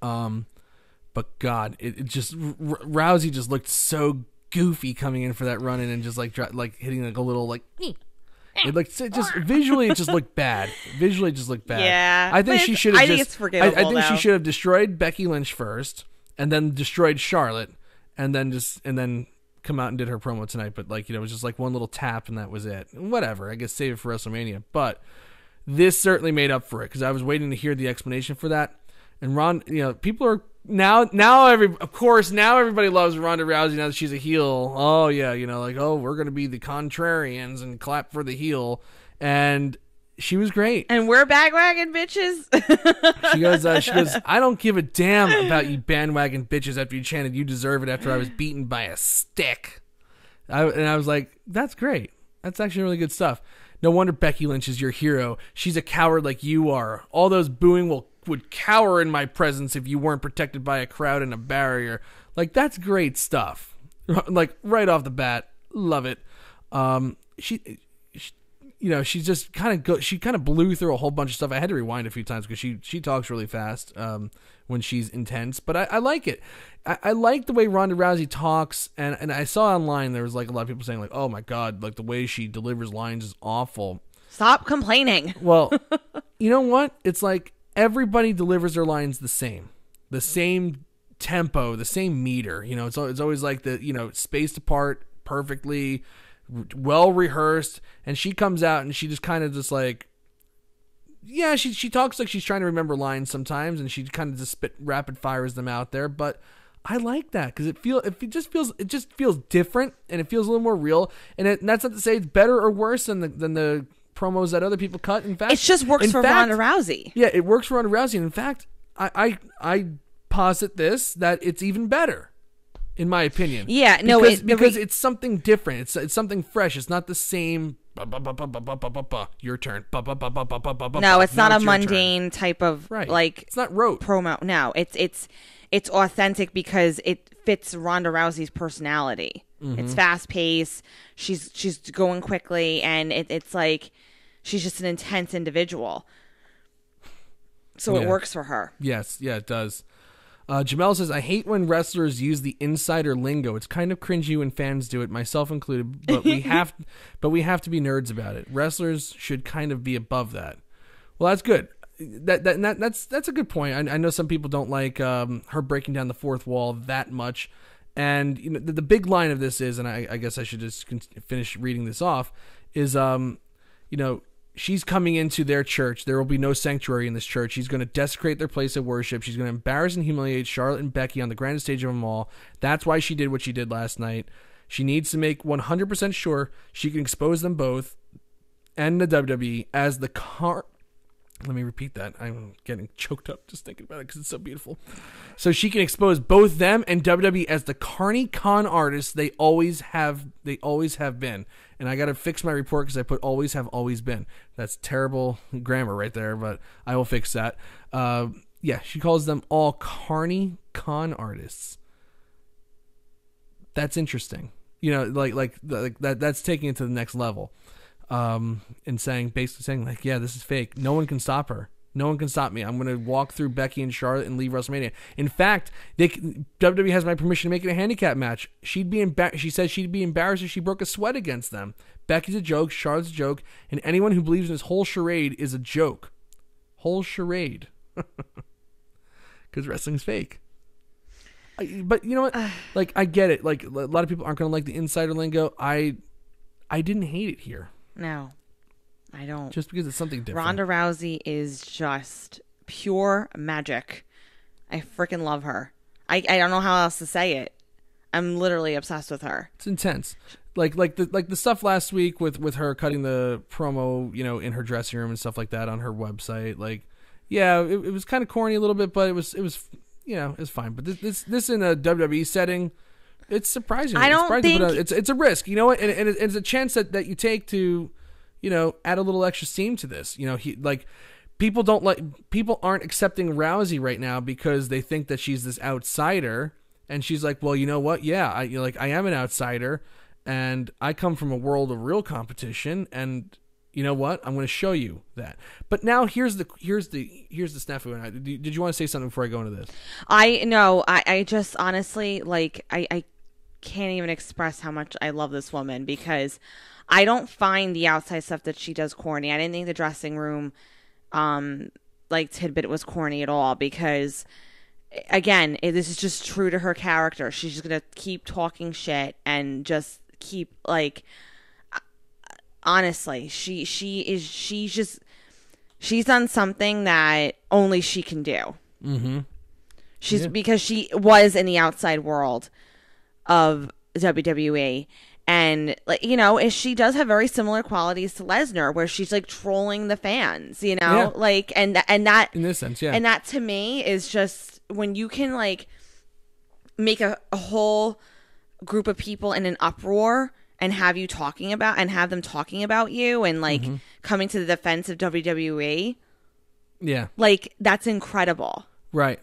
But God, it just Rousey just looked so goofy coming in for that run-in and just hitting a little it looked visually it just looked bad. Visually it just looked bad. Yeah, I think she should have. I think it's forgivable. I think she should have destroyed Becky Lynch first, and then destroyed Charlotte, and then come out and did her promo tonight. But it was just one little tap and that was it. Whatever. I guess save it for WrestleMania. But this certainly made up for it because I was waiting to hear the explanation for that. And people are now everybody loves Ronda Rousey now that she's a heel. Oh yeah, we're gonna be the contrarians and clap for the heel, and she was great. And we're bandwagon bitches. She goes, I don't give a damn about you bandwagon bitches after you chanted "You deserve it" after I was beaten by a stick. I was like, that's great. That's actually really good stuff. No wonder Becky Lynch is your hero. She's a coward like you are. All those booing would cower in my presence if you weren't protected by a crowd and a barrier. That's great stuff. Right off the bat, love it. She's just she kind of blew through a whole bunch of stuff. I had to rewind a few times because she talks really fast when she's intense, but I like it. I like the way Ronda Rousey talks, and I saw online there was a lot of people saying oh my God, the way she delivers lines is awful. Stop complaining. Well, you know what? It's everybody delivers their lines the same tempo, the same meter. It's always spaced apart perfectly, well rehearsed, and she comes out and she just kind of just she talks like she's trying to remember lines sometimes, and she kind of just rapid fires them out there. But I like that because it just feels different, and it feels a little more real. And that's not to say it's better or worse than the promos that other people cut. In fact, it just works for Ronda Rousey. Yeah, it works for Ronda Rousey. And in fact, I posit that it's even better, in my opinion. Yeah, because it's something different. It's something fresh. It's not the same Your turn. No, it's not a mundane type of like. It's not rote promo. No, it's authentic because it fits Ronda Rousey's personality. It's fast paced. She's going quickly, and it's like she's just an intense individual. So it works for her. Yes, yeah, it does. Jamel says, I hate when wrestlers use the insider lingo. It's kind of cringy when fans do it, myself included, but we have to be nerds about it. Wrestlers should kind of be above that. Well, that's good. That's a good point. I know some people don't like her breaking down the fourth wall that much. And you know, the big line of this is, and I guess I should just finish reading this off, is she's coming into their church. There will be no sanctuary in this church. She's going to desecrate their place of worship. She's going to embarrass and humiliate Charlotte and Becky on the grandest stage of them all. That's why she did what she did last night. She needs to make 100% sure she can expose them both and the WWE as the Let me repeat that. I'm getting choked up just thinking about it because it's so beautiful. So she can expose both them and WWE as the carny con artists they always have been. And I got to fix my report because I put always have always been. That's terrible grammar right there, but I will fix that. She calls them all carny con artists. That's interesting. You know, like that's taking it to the next level. And basically saying like, yeah, this is fake. No one can stop her. No one can stop me. I'm going to walk through Becky and Charlotte and leave WrestleMania. In fact, WWE has my permission to make it a handicap match. She said she'd be embarrassed if she broke a sweat against them. Becky's a joke. Charlotte's a joke. And anyone who believes in this whole charade is a joke. Whole charade. Because wrestling's fake. But you know what? Like, I get it. Like, a lot of people aren't going to like the insider lingo. I didn't hate it here. No, I don't. Just because it's something different. Ronda Rousey is just pure magic. I freaking love her. I don't know how else to say it. I'm literally obsessed with her. It's intense. Like the stuff last week with her cutting the promo, you know, in her dressing room and stuff like that on her website. Like, yeah, it was kind of corny a little bit, but it was you know, it's fine. But this in a WWE setting, it's surprising. I don't think it's a risk, you know what, and it's a chance that you take to, you know, add a little extra steam to this. You know, people aren't accepting Rousey right now because they think that she's this outsider, and she's like, well, you know what, yeah, I am an outsider, and I come from a world of real competition, and you know what, I'm going to show you that. But now here's the snafu. And did you want to say something before I go into this? I just honestly, like, I can't even express how much I love this woman, because I don't find the outside stuff that she does corny. I didn't think the dressing room tidbit was corny at all, because again, this is just true to her character. She's just gonna keep talking shit and just keep, like, honestly, she's done something that only she can do. Because she was in the outside world of WWE, and, like, you know, she does have very similar qualities to Lesnar, where she's like trolling the fans, you know, like, and that in this sense, yeah, and that to me is just when you can, like, make a whole group of people in an uproar and have them talking about you and, like, coming to the defense of WWE. Yeah, like, that's incredible. Right.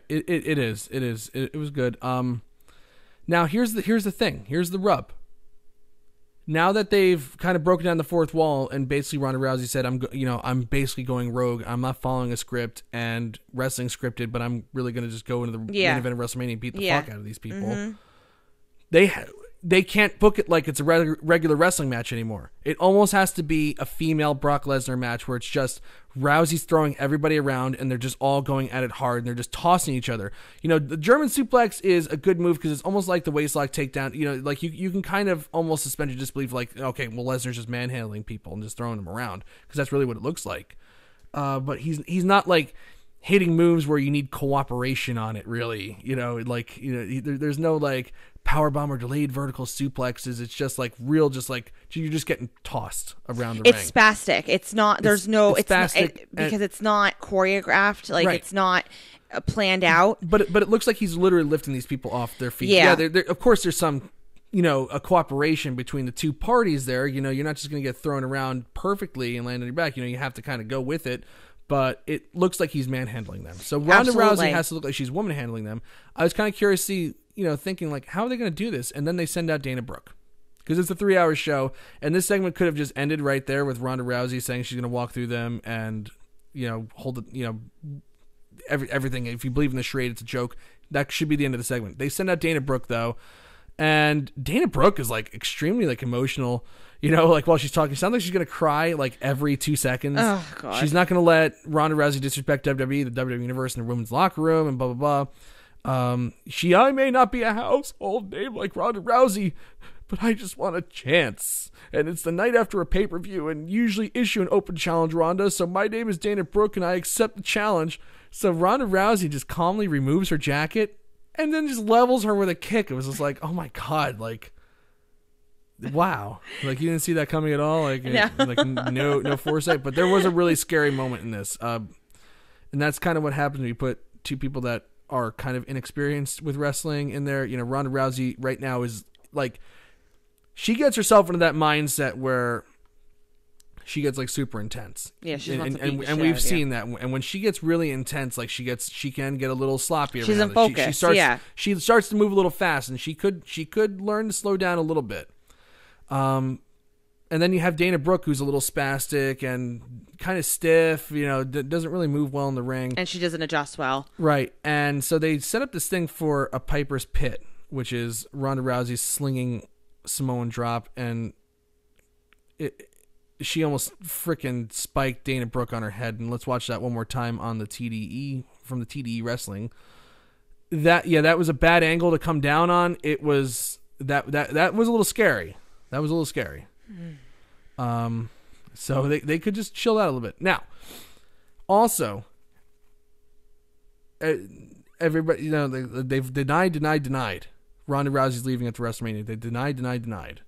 It is. It was good. Now here's the thing. Here's the rub. Now that they've kind of broken down the fourth wall, and basically Ronda Rousey said, I'm basically going rogue. I'm not following a script and wrestling scripted, but I'm really going to just go into the main event of WrestleMania and beat the fuck out of these people. They can't book it like it's a regular wrestling match anymore. It almost has to be a female Brock Lesnar match where it's just Rousey's throwing everybody around and they're just all going at it hard and they're just tossing each other. You know, the German suplex is a good move because it's almost like the waistlock takedown. You know, like you can kind of almost suspend your disbelief, like, okay, well, Lesnar's just manhandling people and just throwing them around, because that's really what it looks like. But he's not like hitting moves where you need cooperation on it, really. You know, like, you know, there's no like powerbomb or delayed vertical suplexes. It's just like real, just like you're just getting tossed around the ring. It's spastic. It's not. There's no. It's spastic because it's not choreographed. Like, right. It's not planned out. But it looks like he's literally lifting these people off their feet. Yeah. Of course, there's some a cooperation between the two parties there. You're not just going to get thrown around perfectly and land on your back. You have to kind of go with it. But it looks like he's manhandling them. So Ronda Rousey has to look like she's woman handling them. I was kind of curious to see, thinking like, how are they going to do this? And then they send out Dana Brooke. Because it's a 3-hour show. And this segment could have just ended right there with Ronda Rousey saying she's going to walk through them and, hold it, everything. If you believe in the charade, it's a joke. That should be the end of the segment. They send out Dana Brooke, though. And Dana Brooke is like extremely like emotional, while she's talking. It sounds like she's gonna cry like every 2 seconds. Oh God! She's not gonna let Ronda Rousey disrespect WWE, the WWE Universe, and the women's locker room, and blah blah blah. I may not be a household name like Ronda Rousey, but I just want a chance. And it's the night after a pay-per-view, and usually issue an open challenge, Ronda. So my name is Dana Brooke, and I accept the challenge. So Ronda Rousey just calmly removes her jacket. And then just levels her with a kick. It was just like, oh my God, like, wow. Like, you didn't see that coming at all? Like, no foresight. But there was a really scary moment in this. And that's kind of what happens when you put two people that are kind of inexperienced with wrestling in there. Ronda Rousey right now is like, she gets herself into that mindset where she gets like super intense. Yeah, she's and we've seen that. And when she gets really intense, like she can get a a little sloppy. She's in focus. She starts to move a little fast, and she could learn to slow down a little bit. And then you have Dana Brooke, who's a little spastic and kind of stiff. Doesn't really move well in the ring, and she doesn't adjust well. Right. And so they set up this thing for a Piper's Pit, which is Ronda Rousey slinging Samoan drop, and she almost freaking spiked Dana Brooke on her head. And let's watch that one more time on the TDE, from the TDE Wrestling. That was a bad angle to come down on. It was that was a little scary. That was a little scary. So they could just chill out a little bit. Now, also, everybody, they've denied. Ronda Rousey's leaving at the WrestleMania. They denied.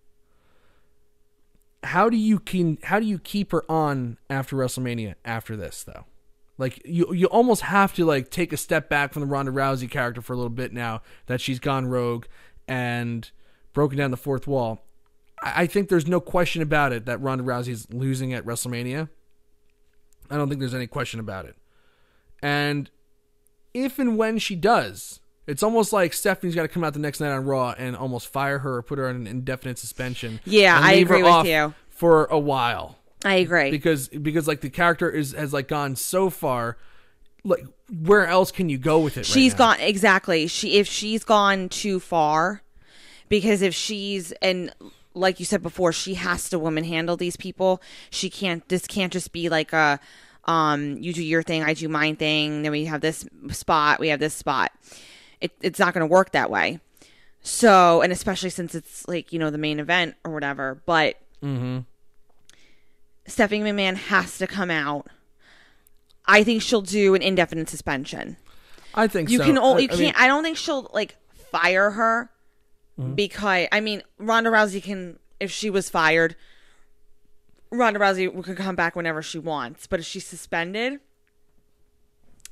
How do you keep her on after WrestleMania after this, though? Like, you almost have to like take a step back from the Ronda Rousey character for a little bit now that she's gone rogue and broken down the fourth wall. I think there's no question about it that Ronda Rousey's losing at WrestleMania. I don't think there's any question about it. And if and when she does, it's almost like Stephanie's got to come out the next night on Raw and almost fire her or put her on an indefinite suspension. Yeah, I agree with you. For a while. I agree. Because like the character has like gone so far, like where else can you go with it? She's gone exactly. If she's gone too far, because if she's, and like you said before, she has to woman handle these people. This can't just be like a you do your thing, I do mine thing, then we have this spot. It's not going to work that way. So, and especially since it's like, the main event or whatever, but Stephanie McMahon has to come out. I think she'll do an indefinite suspension. I think you so. I don't think she'll like fire her because Ronda Rousey can, if she was fired, Ronda Rousey could come back whenever she wants, but if she's suspended,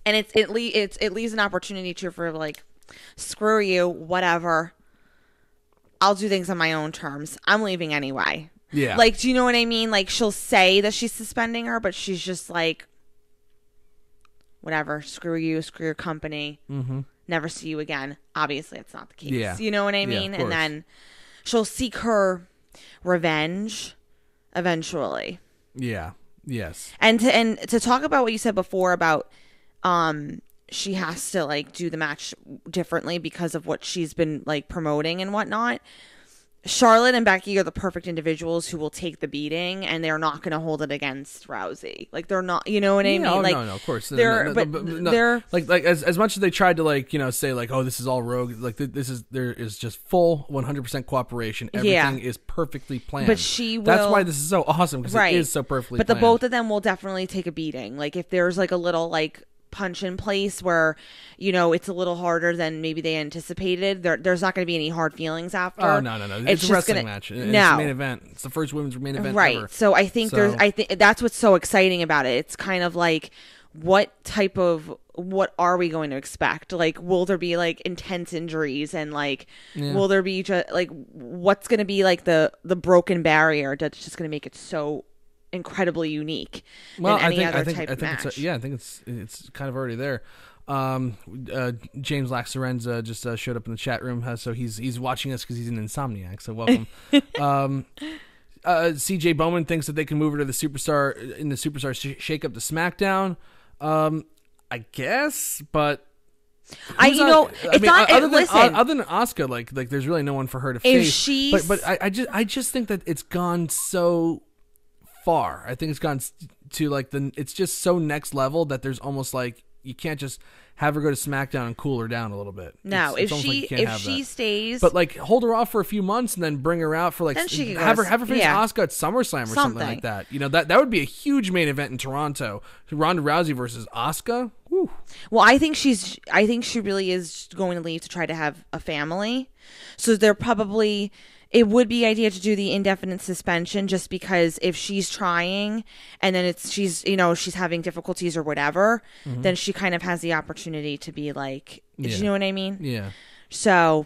and it leaves an opportunity for like, screw you, whatever. I'll do things on my own terms. I'm leaving anyway. Yeah. Like, do you know what I mean? Like, she'll say that she's suspending her, but she's just like, whatever, screw you, screw your company. Never see you again. Obviously, it's not the case. Yeah. You know what I mean? And then she'll seek her revenge eventually. Yeah. Yes. And to talk about what you said before about she has to like do the match differently because of what she's been like promoting and whatnot. Charlotte and Becky are the perfect individuals who will take the beating, and they're not going to hold it against Rousey. Like, they're not, you know what I mean? No, like, no, of course. They're like as much as they tried to like, say like, oh, this is all rogue. Like there is just full 100% cooperation. Everything is perfectly planned. But she will. That's why this is so awesome, because it is so perfectly planned. But the both of them will definitely take a beating. Like, if there's like a little like punch in place where it's a little harder than maybe they anticipated, there's not going to be any hard feelings after. Oh no, it's a wrestling match. It's the main event. It's the first women's main event right ever. So I think that's what's so exciting about it. It's kind of like what are we going to expect? Like, will there be like intense injuries, and like, will there be just like, what's going to be like the broken barrier that's just going to make it so incredibly unique than any other type of match? I think it's kind of already there. James Laxarenza just showed up in the chat room, so he's watching us because he's an insomniac. So welcome. CJ Bowman thinks that they can move her to the Superstar shake up to SmackDown. I guess, but other than Asuka, like there's really no one for her to face. But I just think that it's gone so far. I think it's gone to like it's just so next level that there's almost like you can't just have her go to SmackDown and cool her down a little bit. No, if she stays, but like hold her off for a few months and then bring her out for like have her face Asuka at SummerSlam or something like that. You know, that would be a huge main event in Toronto. Ronda Rousey versus Asuka. Whew. Well, I think she really is going to leave to try to have a family. So they're probably. It would be idea to do the indefinite suspension, just because if she's trying and then she's having difficulties or whatever, then she kind of has the opportunity to be like, do you know what I mean? Yeah. So.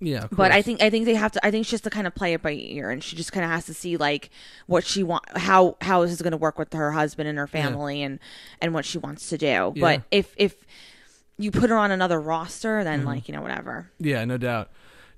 Yeah. But I think they have to. I think she has to kind of play it by ear, and she just kind of has to see like what she how this is going to work with her husband and her family, and what she wants to do. Yeah. But if you put her on another roster, then like whatever. Yeah, no doubt.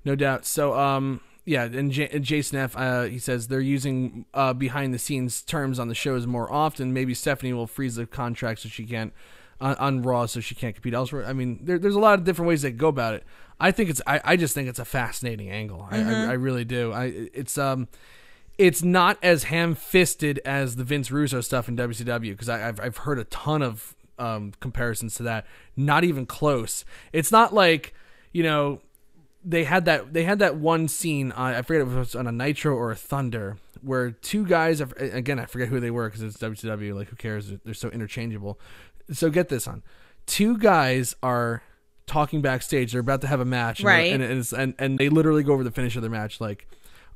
No doubt. So, and Jason F, he says they're using behind the scenes terms on the shows more often. Maybe Stephanie will freeze the contract so she can't on Raw, so she can't compete elsewhere. I mean, there's a lot of different ways they go about it. I think I just think it's a fascinating angle. I really do. It's not as ham-fisted as the Vince Russo stuff in WCW, because I've heard a ton of comparisons to that. Not even close. It's not like, they had that one scene, I forget if it was on a Nitro or a Thunder, where two guys, again, I forget who they were because it's WCW, like who cares, they're so interchangeable. So get this on. Two guys are talking backstage, they're about to have a match, right? And they literally go over the finish of their match, like,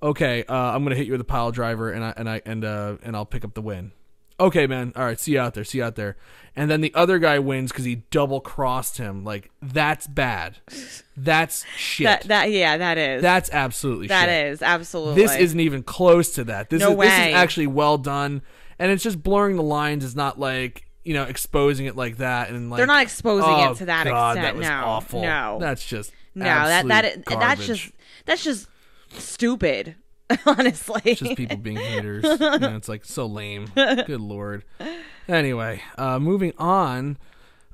okay, I'm gonna hit you with a pile driver and I'll pick up the win. Okay, man. All right, see you out there. And then the other guy wins because he double crossed him. Like, that's bad. That's shit. That is. That's absolutely shit. That is absolutely. This isn't even close to that. This is actually well done, and it's just blurring the lines. It's not like exposing it like that, and like they're not exposing it to that God, extent. That was awful. No, that's just that's just stupid. Honestly, it's just people being haters. It's like so lame. Good lord. Anyway, moving on.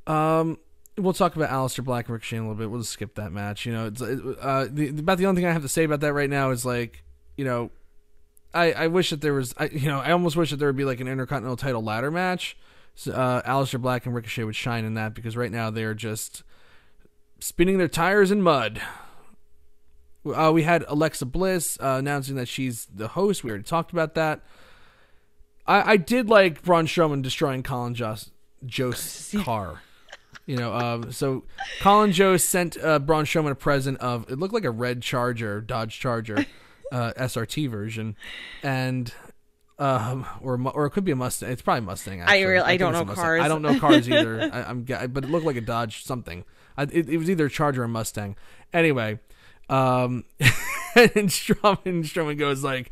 We'll talk about Aleister Black and Ricochet in a little bit. We'll just skip that match. It's about the only thing I have to say about that right now is like, I wish that there was, I almost wish that there would be like an Intercontinental title ladder match. So, Aleister Black and Ricochet would shine in that, because right now they are just spinning their tires in mud. We had Alexa Bliss announcing that she's the host. We already talked about that. I did like Braun Strowman destroying Colin Jost's car. So Colin Jost sent Braun Strowman a present of, it looked like a red Charger, Dodge Charger, SRT version, and or it could be a Mustang. It's probably a Mustang. Actually. I don't know cars. I don't know cars either. But it looked like a Dodge something. It was either a Charger or Mustang. Anyway. And Strowman goes like,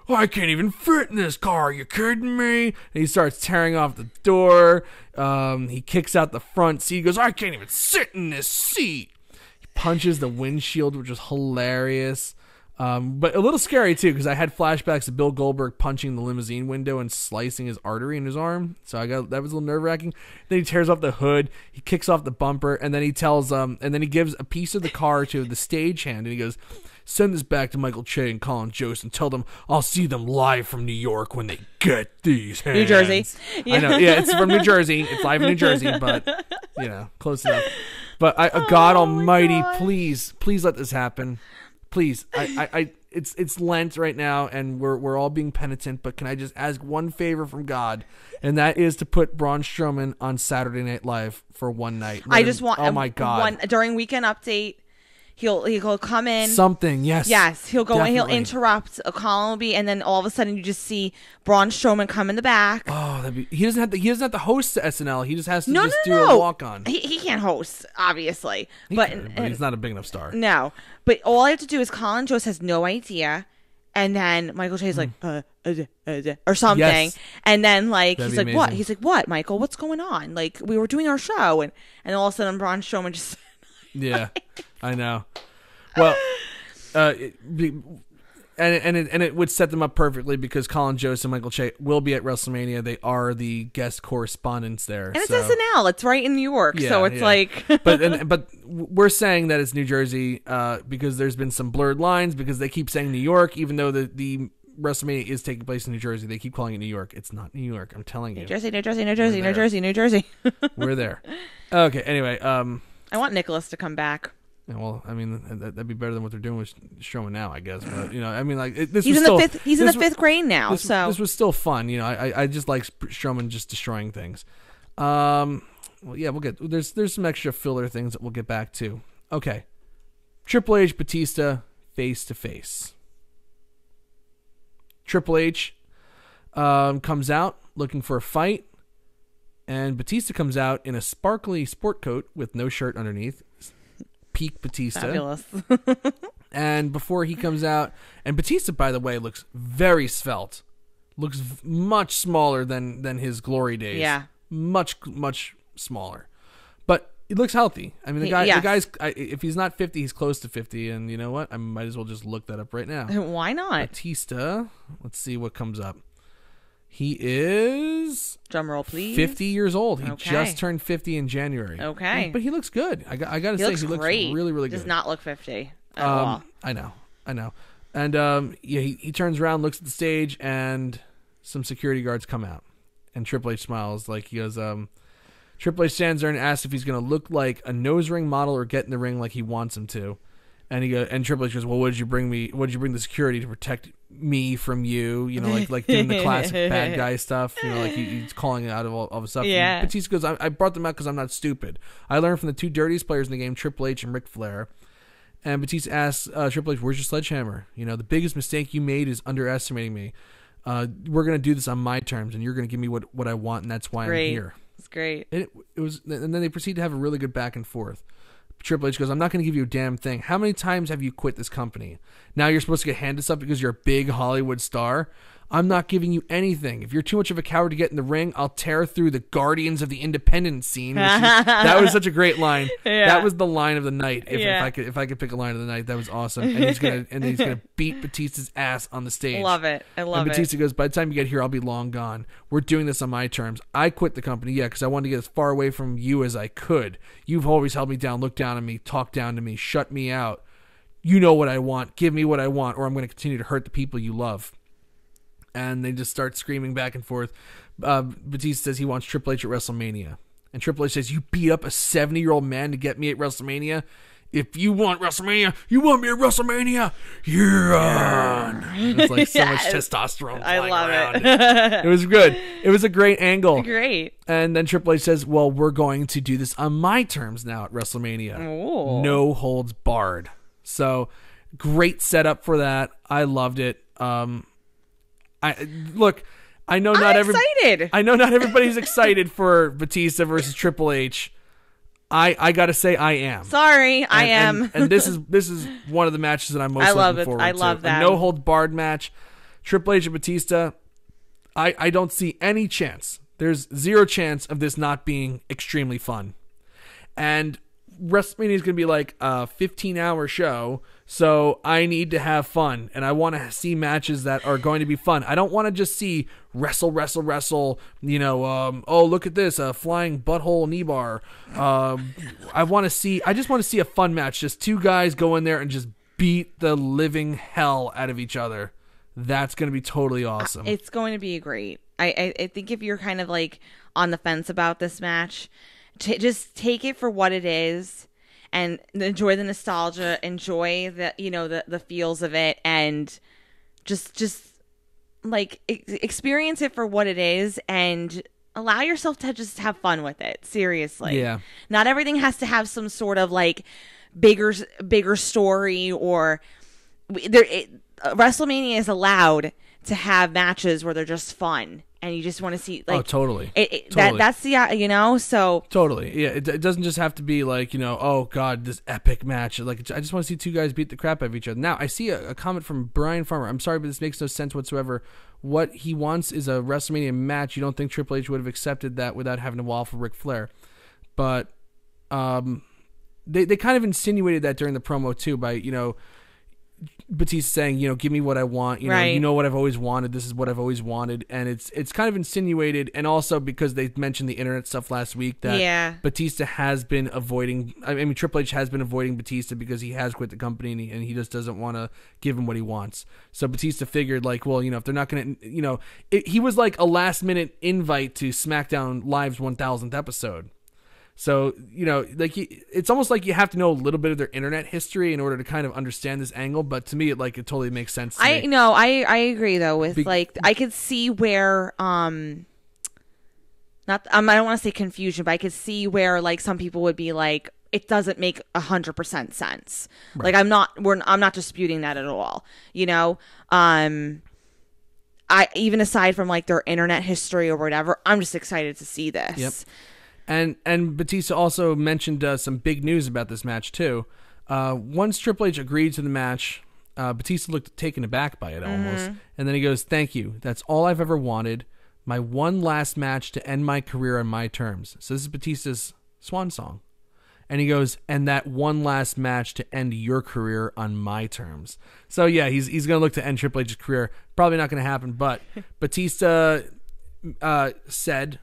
I can't even fit in this car. Are you kidding me? And he starts tearing off the door. He kicks out the front seat. He goes, I can't even sit in this seat. He punches the windshield, which was hilarious. But a little scary too, because I had flashbacks of Bill Goldberg punching the limousine window and slicing his artery in his arm. So that was a little nerve wracking. Then he tears off the hood, he kicks off the bumper, and then he gives a piece of the car to the stagehand, and he goes, send this back to Michael Che and Colin Jost and tell them I'll see them live from New York when they get these hands. New Jersey. Yeah. I know, yeah, it's from New Jersey. It's live in New Jersey, but close enough. But God Almighty, please let this happen. Please, it's Lent right now, and we're all being penitent. But can I just ask one favor from God, and that is to put Braun Strowman on Saturday Night Live for one night. Oh my God! During Weekend Update, He'll come in. Something, yes. Yes, he'll go in, he'll Definitely. interrupt a Colby, and then all of a sudden you just see Braun Strowman come in the back. Oh, he doesn't have to host SNL. He just has to do No. a walk on. He can't host, obviously. But he's not a big enough star. No. But all I have to do is Colin Jost has no idea. And then Michael Che's like, or something. Yes. And then That'd he's be like, what? amazing. He's like, what, Michael? What's going on? Like, we were doing our show. And all of a sudden Braun Strowman just. Yeah, I know. Well, it would set them up perfectly because Colin Jost and Michael Che will be at WrestleMania. They are the guest correspondents there. And it's SNL. It's right in New York. Yeah, so it's yeah. like. but we're saying that it's New Jersey because there's been some blurred lines because they keep saying New York, even though the WrestleMania is taking place in New Jersey. They keep calling it New York. It's not New York. I'm telling you. New Jersey. We're there. Okay. Anyway. I want Nicholas to come back. Yeah, well, I mean, that'd be better than what they're doing with Strowman now, I guess. But I mean, like this. He's was in still, the fifth. He's in the fifth grade now. This So was still fun. I just like Strowman just destroying things. Well, yeah, we'll get there's some extra filler things that we'll get back to. Okay, Triple H, Batista, face to face. Triple H comes out looking for a fight, and Batista comes out in a sparkly sport coat with no shirt underneath. Peak Batista. fabulous. And before he comes out, and Batista, by the way, looks very svelte. Looks much smaller than his glory days. Yeah. Much smaller. But he looks healthy. I mean, the guy's, if he's not 50, he's close to 50. And you know what? I might as well just look that up right now. Why not? Batista, let's see what comes up. He is Drum roll, please. 50 years old. He Okay. just turned 50 in January. Okay. But he looks good. I got to say, looks he looks great. really, really good. Does not look 50 at all. I know. And he turns around, looks at the stage, and some security guards come out. And Triple H smiles like he goes, Triple H stands there and asks if he's going to look like a nose ring model or get in the ring like he wants him to. And Triple H goes, well, what did you bring me? What did you bring the security to protect me from you? You know, like doing the classic bad guy stuff. You know, like he's calling it out of all of stuff. Yeah. And Batista goes, I brought them out because I'm not stupid. I learned from the two dirtiest players in the game, Triple H and Ric Flair. And Batista asks Triple H, where's your sledgehammer? You know, the biggest mistake you made is underestimating me. We're going to do this on my terms, and you're going to give me what I want, and that's why I'm here. It's great. It was, and then they proceed to have a really good back and forth. Triple H goes, I'm not going to give you a damn thing. How many times have you quit this company? Now you're supposed to get handed stuff because you're a big Hollywood star? I'm not giving you anything. If you're too much of a coward to get in the ring, I'll tear through the Guardians of the Independence scene. That was such a great line. Yeah. That was the line of the night. Yeah. If I could pick a line of the night, that was awesome. And he's gonna beat Batista's ass on the stage. Love it. I love and it. Batista goes, by the time you get here, I'll be long gone. We're doing this on my terms. I quit the company, because I wanted to get as far away from you as I could. You've always held me down, looked down on me, talked down to me, shut me out. You know what I want. Give me what I want, or I'm going to continue to hurt the people you love. And they just start screaming back and forth. Batista says he wants Triple H at WrestleMania. And Triple H says, you beat up a 70-year-old man to get me at WrestleMania? If you want WrestleMania, you want me at WrestleMania? You're on. It's like so much testosterone flying I love around. it. It was good. It was a great angle. Great. And then Triple H says, well, we're going to do this on my terms now at WrestleMania. Ooh. No holds barred. So great setup for that. I loved it. I know not excited. I know not everybody's excited for Batista versus Triple H. I gotta say I am. Sorry, I am. And this is one of the matches that I'm most looking forward to. I love that. A no holds barred match. Triple H and Batista. I don't see any chance. There's zero chance of this not being extremely fun. And WrestleMania is going to be like a 15-hour show, so I need to have fun, and I want to see matches that are going to be fun. I don't want to just see wrestle, oh, look at this, a flying butthole knee bar. I just want to see a fun match, just two guys go in there and just beat the living hell out of each other. That's going to be totally awesome. It's going to be great. I think if you're kind of like on the fence about this match, just take it for what it is and enjoy the nostalgia, enjoy the feels of it, and just like experience it for what it is and allow yourself to just have fun with it. Seriously. Yeah. Not everything has to have some sort of like bigger story, or WrestleMania is allowed to have matches where they're just fun. And you just want to see, like, totally. Totally. That's the, so. Totally. Yeah. It doesn't just have to be like, oh God, this epic match. Like, I just want to see two guys beat the crap out of each other. Now, I see a comment from Brian Farmer. I'm sorry, but this makes no sense whatsoever. What he wants is a WrestleMania match. You don't think Triple H would have accepted that without having to wall for Ric Flair. But they kind of insinuated that during the promo too by, Batista saying, give me what I want, right. You know what I've always wanted. This is what I've always wanted. And it's kind of insinuated. And also because they mentioned the internet stuff last week that Batista has been avoiding, Triple H has been avoiding Batista because he has quit the company and he just doesn't want to give him what he wants. So Batista figured like, well, if they're not going to, he was like a last minute invite to SmackDown Live's 1000th episode. So, like it's almost like you have to know a little bit of their internet history in order to kind of understand this angle. But to me, it totally makes sense. I agree though with I could see where, I don't want to say confusion, but I could see where like some people would be like, it doesn't make 100% sense. Right. Like I'm not disputing that at all. I even aside from like their internet history or whatever, I'm just excited to see this. Yep. And Batista also mentioned some big news about this match, too. Once Triple H agreed to the match, Batista looked taken aback by it almost. And then he goes, "Thank you. That's all I've ever wanted. My one last match to end my career on my terms." So this is Batista's swan song. And he goes, "And that one last match to end your career on my terms." So, yeah, he's going to look to end Triple H's career. Probably not going to happen, but Batista said...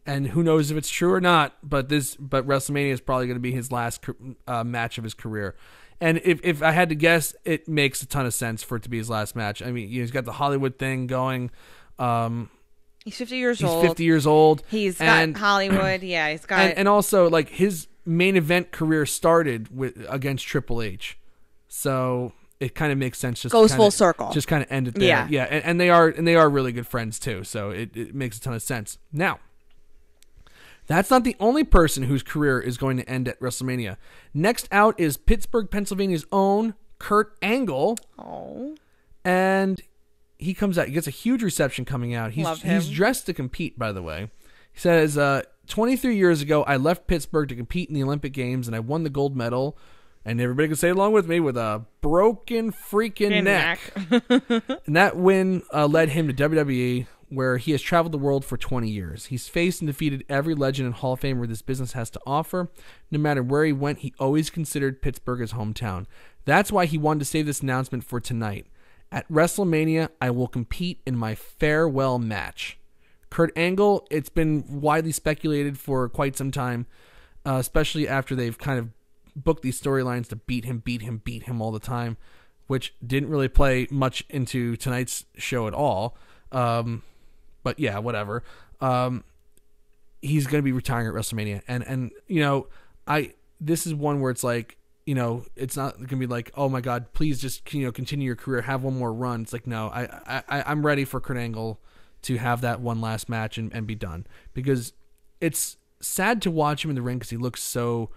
And who knows if it's true or not, but WrestleMania is probably going to be his last match of his career. And if I had to guess, it makes a ton of sense for it to be his last match. I mean, he's got the Hollywood thing going. He's 50 years old. He's 50 years old. He's got Hollywood. Yeah, he's got... And also, like, his main event career started against Triple H. So... It kind of makes sense. Just goes full circle. Just kind of end it there. Yeah. And they are really good friends too. So it makes a ton of sense. Now, that's not the only person whose career is going to end at WrestleMania. Next out is Pittsburgh, Pennsylvania's own Kurt Angle. Oh. And he comes out. He gets a huge reception coming out. Love him. He's dressed to compete, by the way. He says, 23 years ago, I left Pittsburgh to compete in the Olympic Games, and I won the gold medal. And everybody can say along with me, with a broken freaking neck. And that win led him to WWE, where he has traveled the world for 20 years. He's faced and defeated every legend and Hall of Famer this business has to offer. No matter where he went, he always considered Pittsburgh his hometown. That's why he wanted to save this announcement for tonight. At WrestleMania, I will compete in my farewell match. Kurt Angle, it's been widely speculated for quite some time, especially after they've kind of booked these storylines to beat him all the time, which didn't really play much into tonight's show at all. But yeah, whatever. He's going to be retiring at WrestleMania. And this is one where it's like, it's not going to be like, oh my God, please just, continue your career, have one more run. It's like, no, I'm ready for Kurt Angle to have that one last match and be done, because it's sad to watch him in the ring because he looks so,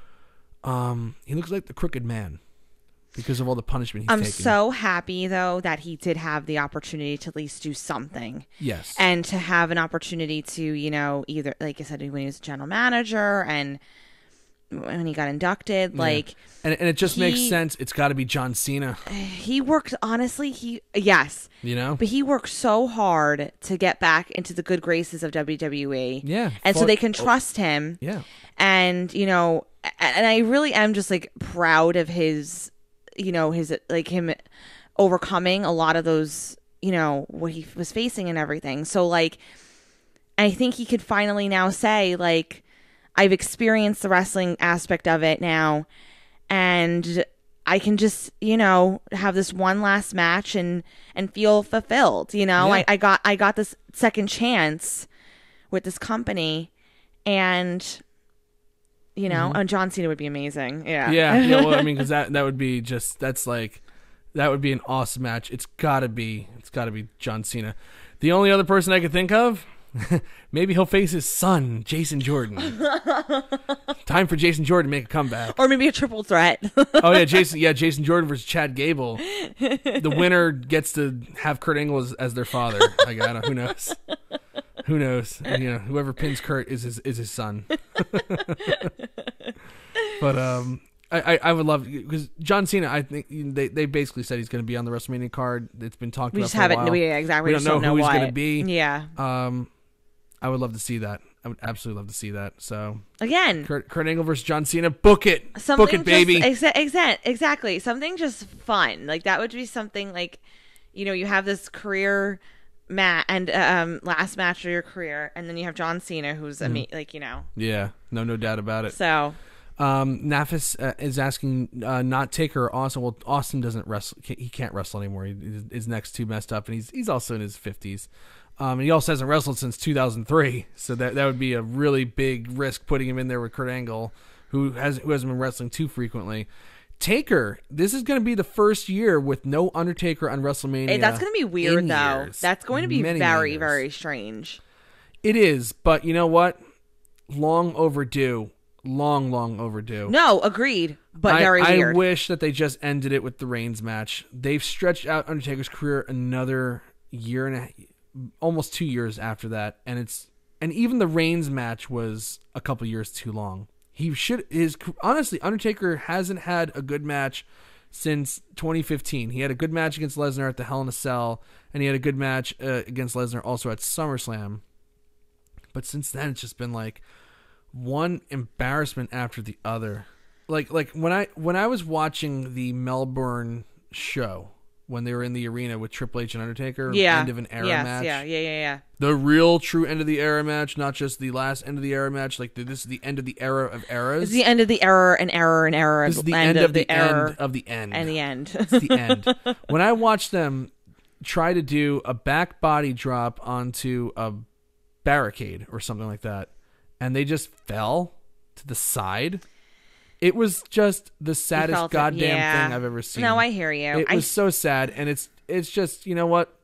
he looks like the crooked man because of all the punishment he's taken. I'm so happy, though, that he did have the opportunity to at least do something. Yes. And to have an opportunity to, either, like I said, when he was general manager and when he got inducted, like... And it just makes sense. It's got to be John Cena. He worked, honestly, yes. But he worked so hard to get back into the good graces of WWE. Yeah. And so they can trust him. Yeah. And, and I really am just, like, proud of his... his, like, him overcoming a lot of those, what he was facing and everything. So, like, I think he could finally now say, like, I've experienced the wrestling aspect of it now, and I can just, have this one last match and feel fulfilled. Yeah. I got this second chance with this company, and... and John Cena would be amazing. Yeah. Yeah. Well, I mean, because that would be that would be an awesome match. It's gotta be John Cena. The only other person I could think of Maybe he'll face his son, Jason Jordan. Time for Jason Jordan to make a comeback. Or maybe a triple threat. Oh yeah, Jason Jordan versus Chad Gable. The winner gets to have Kurt Angle as their father. Like, I don't, who knows? Who knows? And, whoever pins Kurt is his son. But I would love, because John Cena, I think they basically said he's going to be on the WrestleMania card. It's been talked about for a while. Exactly. We don't know who he's going to be. Yeah. I would love to see that. I would absolutely love to see that. So again, Kurt Angle versus John Cena. Book it. Book it, baby. Exactly. Something just fun. Like that would be something like, you have this career and last match of your career, and then you have John Cena, who's Yeah. No doubt about it. So. Nafis is asking not Taker or Austin. Well, Austin doesn't wrestle. He can't wrestle anymore. His neck's too messed up, and he's also in his 50s. And he also hasn't wrestled since 2003. So that would be a really big risk putting him in there with Kurt Angle, who hasn't been wrestling too frequently. Taker, this is going to be the first year with no Undertaker on WrestleMania. Hey, that's going to be weird, though. Years. That's going to be very, very strange. It is, but you know what? Long overdue. Long overdue. No, agreed, but very weird. I wish that they just ended it with the Reigns match. They've stretched out Undertaker's career another year and almost 2 years after that, and even the Reigns match was a couple years too long. Honestly, Undertaker hasn't had a good match since 2015. He had a good match against Lesnar at the Hell in a Cell, and he had a good match against Lesnar also at SummerSlam. But since then, it's just been like one embarrassment after the other. Like when I was watching the Melbourne show when they were in the arena with Triple H and Undertaker, end of an era match. Yeah. The real true end of the era match, not just the last end of the era match. Like this is the end of the era of eras. It's the end of the era and era. This is the end of the end of the end. And the end. It's the end. When I watched them try to do a back body drop onto a barricade or something like that, and they just fell to the side. It was just the saddest goddamn thing I've ever seen. No, I hear you. It was so sad, and it's just, you know what?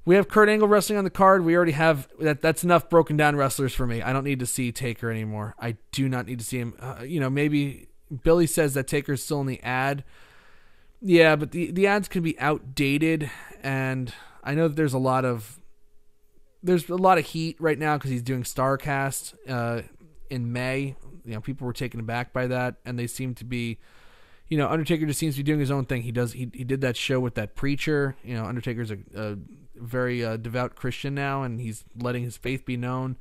We have Kurt Angle wrestling on the card. We already have that. That's enough broken down wrestlers for me. I don't need to see Taker anymore. I do not need to see him. Maybe Billy says that Taker's still in the ad. Yeah, but the ads can be outdated, and I know that there's a lot of heat right now because he's doing StarCast in May. People were taken aback by that, and they seem to be, Undertaker just seems to be doing his own thing. He did that show with that preacher. Undertaker's a very devout Christian now, and he's letting his faith be known.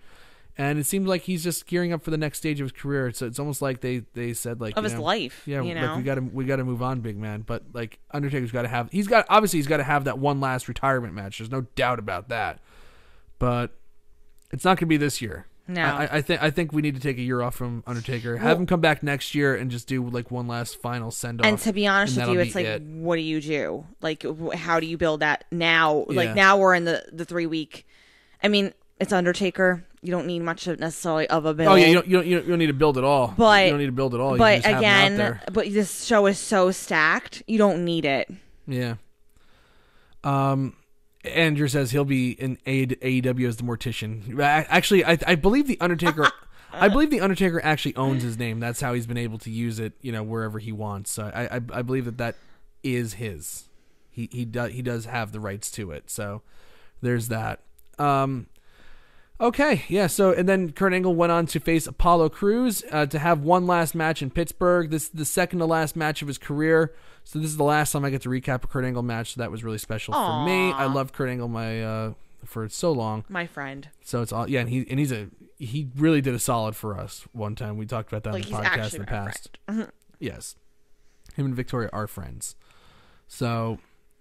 And it seems like he's just gearing up for the next stage of his career. So it's almost like they said, like, of his life. Yeah, like we got to move on, big man. But like Undertaker's got to have he's got to have that one last retirement match. There's no doubt about that. But it's not going to be this year. No, I think we need to take a year off from Undertaker. Have him come back next year and just do like one last final send off. And to be honest with you, it's like, what do you do? Like, how do you build that now? Yeah. Like now we're in the 3 week. I mean, it's Undertaker. You don't need much necessarily of a build. Oh yeah, you don't need to build it all. But you don't need to build it all. But again, but this show is so stacked. You don't need it. Yeah. Andrew says he'll be in AEW as the Mortician. Actually, I believe the Undertaker. I believe the Undertaker actually owns his name. That's how he's been able to use it, wherever he wants. So I believe that is his. He does have the rights to it. So there's that. Okay, yeah. So and then Kurt Angle went on to face Apollo Crews to have one last match in Pittsburgh. This is the second to last match of his career. So this is the last time I get to recap a Kurt Angle match. So that was really special for me. I loved Kurt Angle for so long. My friend. So it's all and he really did a solid for us one time. We talked about that on the podcast in the past. Yes, him and Victoria are friends. So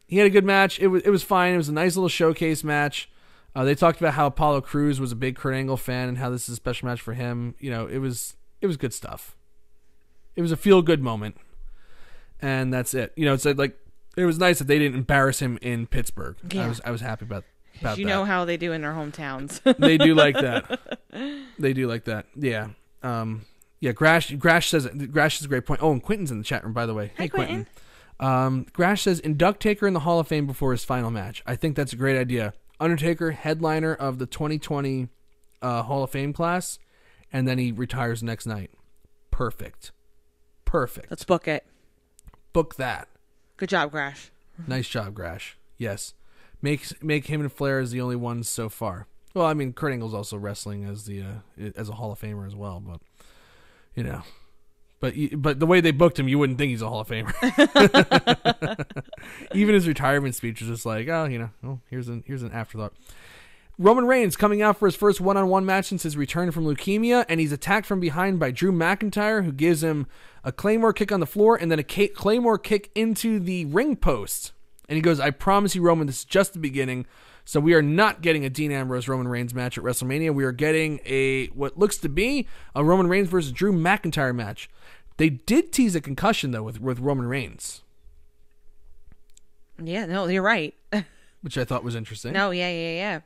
he had a good match. It was fine. It was a nice little showcase match. They talked about how Apollo Crews was a big Kurt Angle fan and how this is a special match for him. It was good stuff. It was a feel good moment. And that's it. It's like it was nice that they didn't embarrass him in Pittsburgh. Yeah. I was happy about that. You know how they do in their hometowns. They do like that. They do like that. Yeah. Yeah. Grash says is a great point. Oh, and Quentin's in the chat room, by the way. Hey, Quentin. Grash says induct Taker in the Hall of Fame before his final match. I think that's a great idea. Undertaker, headliner of the 2020 Hall of Fame class, and then he retires the next night. Perfect. Let's book it. Book that. Good job, Grash. Nice job, Grash. Yes. Make him and Flair as the only ones so far. Well, I mean, Kurt Angle's also wrestling as a Hall of Famer as well, but you know. But the way they booked him, you wouldn't think he's a Hall of Famer. Even his retirement speech was just like, oh, you know, here's an afterthought. Roman Reigns coming out for his first one-on-one match since his return from leukemia, and he's attacked from behind by Drew McIntyre, who gives him a Claymore kick on the floor and then a Claymore kick into the ring post. And he goes, I promise you, Roman, this is just the beginning. So we are not getting a Dean Ambrose Roman Reigns match at WrestleMania. We are getting what looks to be a Roman Reigns versus Drew McIntyre match. They did tease a concussion, though, with Roman Reigns. Yeah, no, you're right. Which I thought was interesting. No, yeah.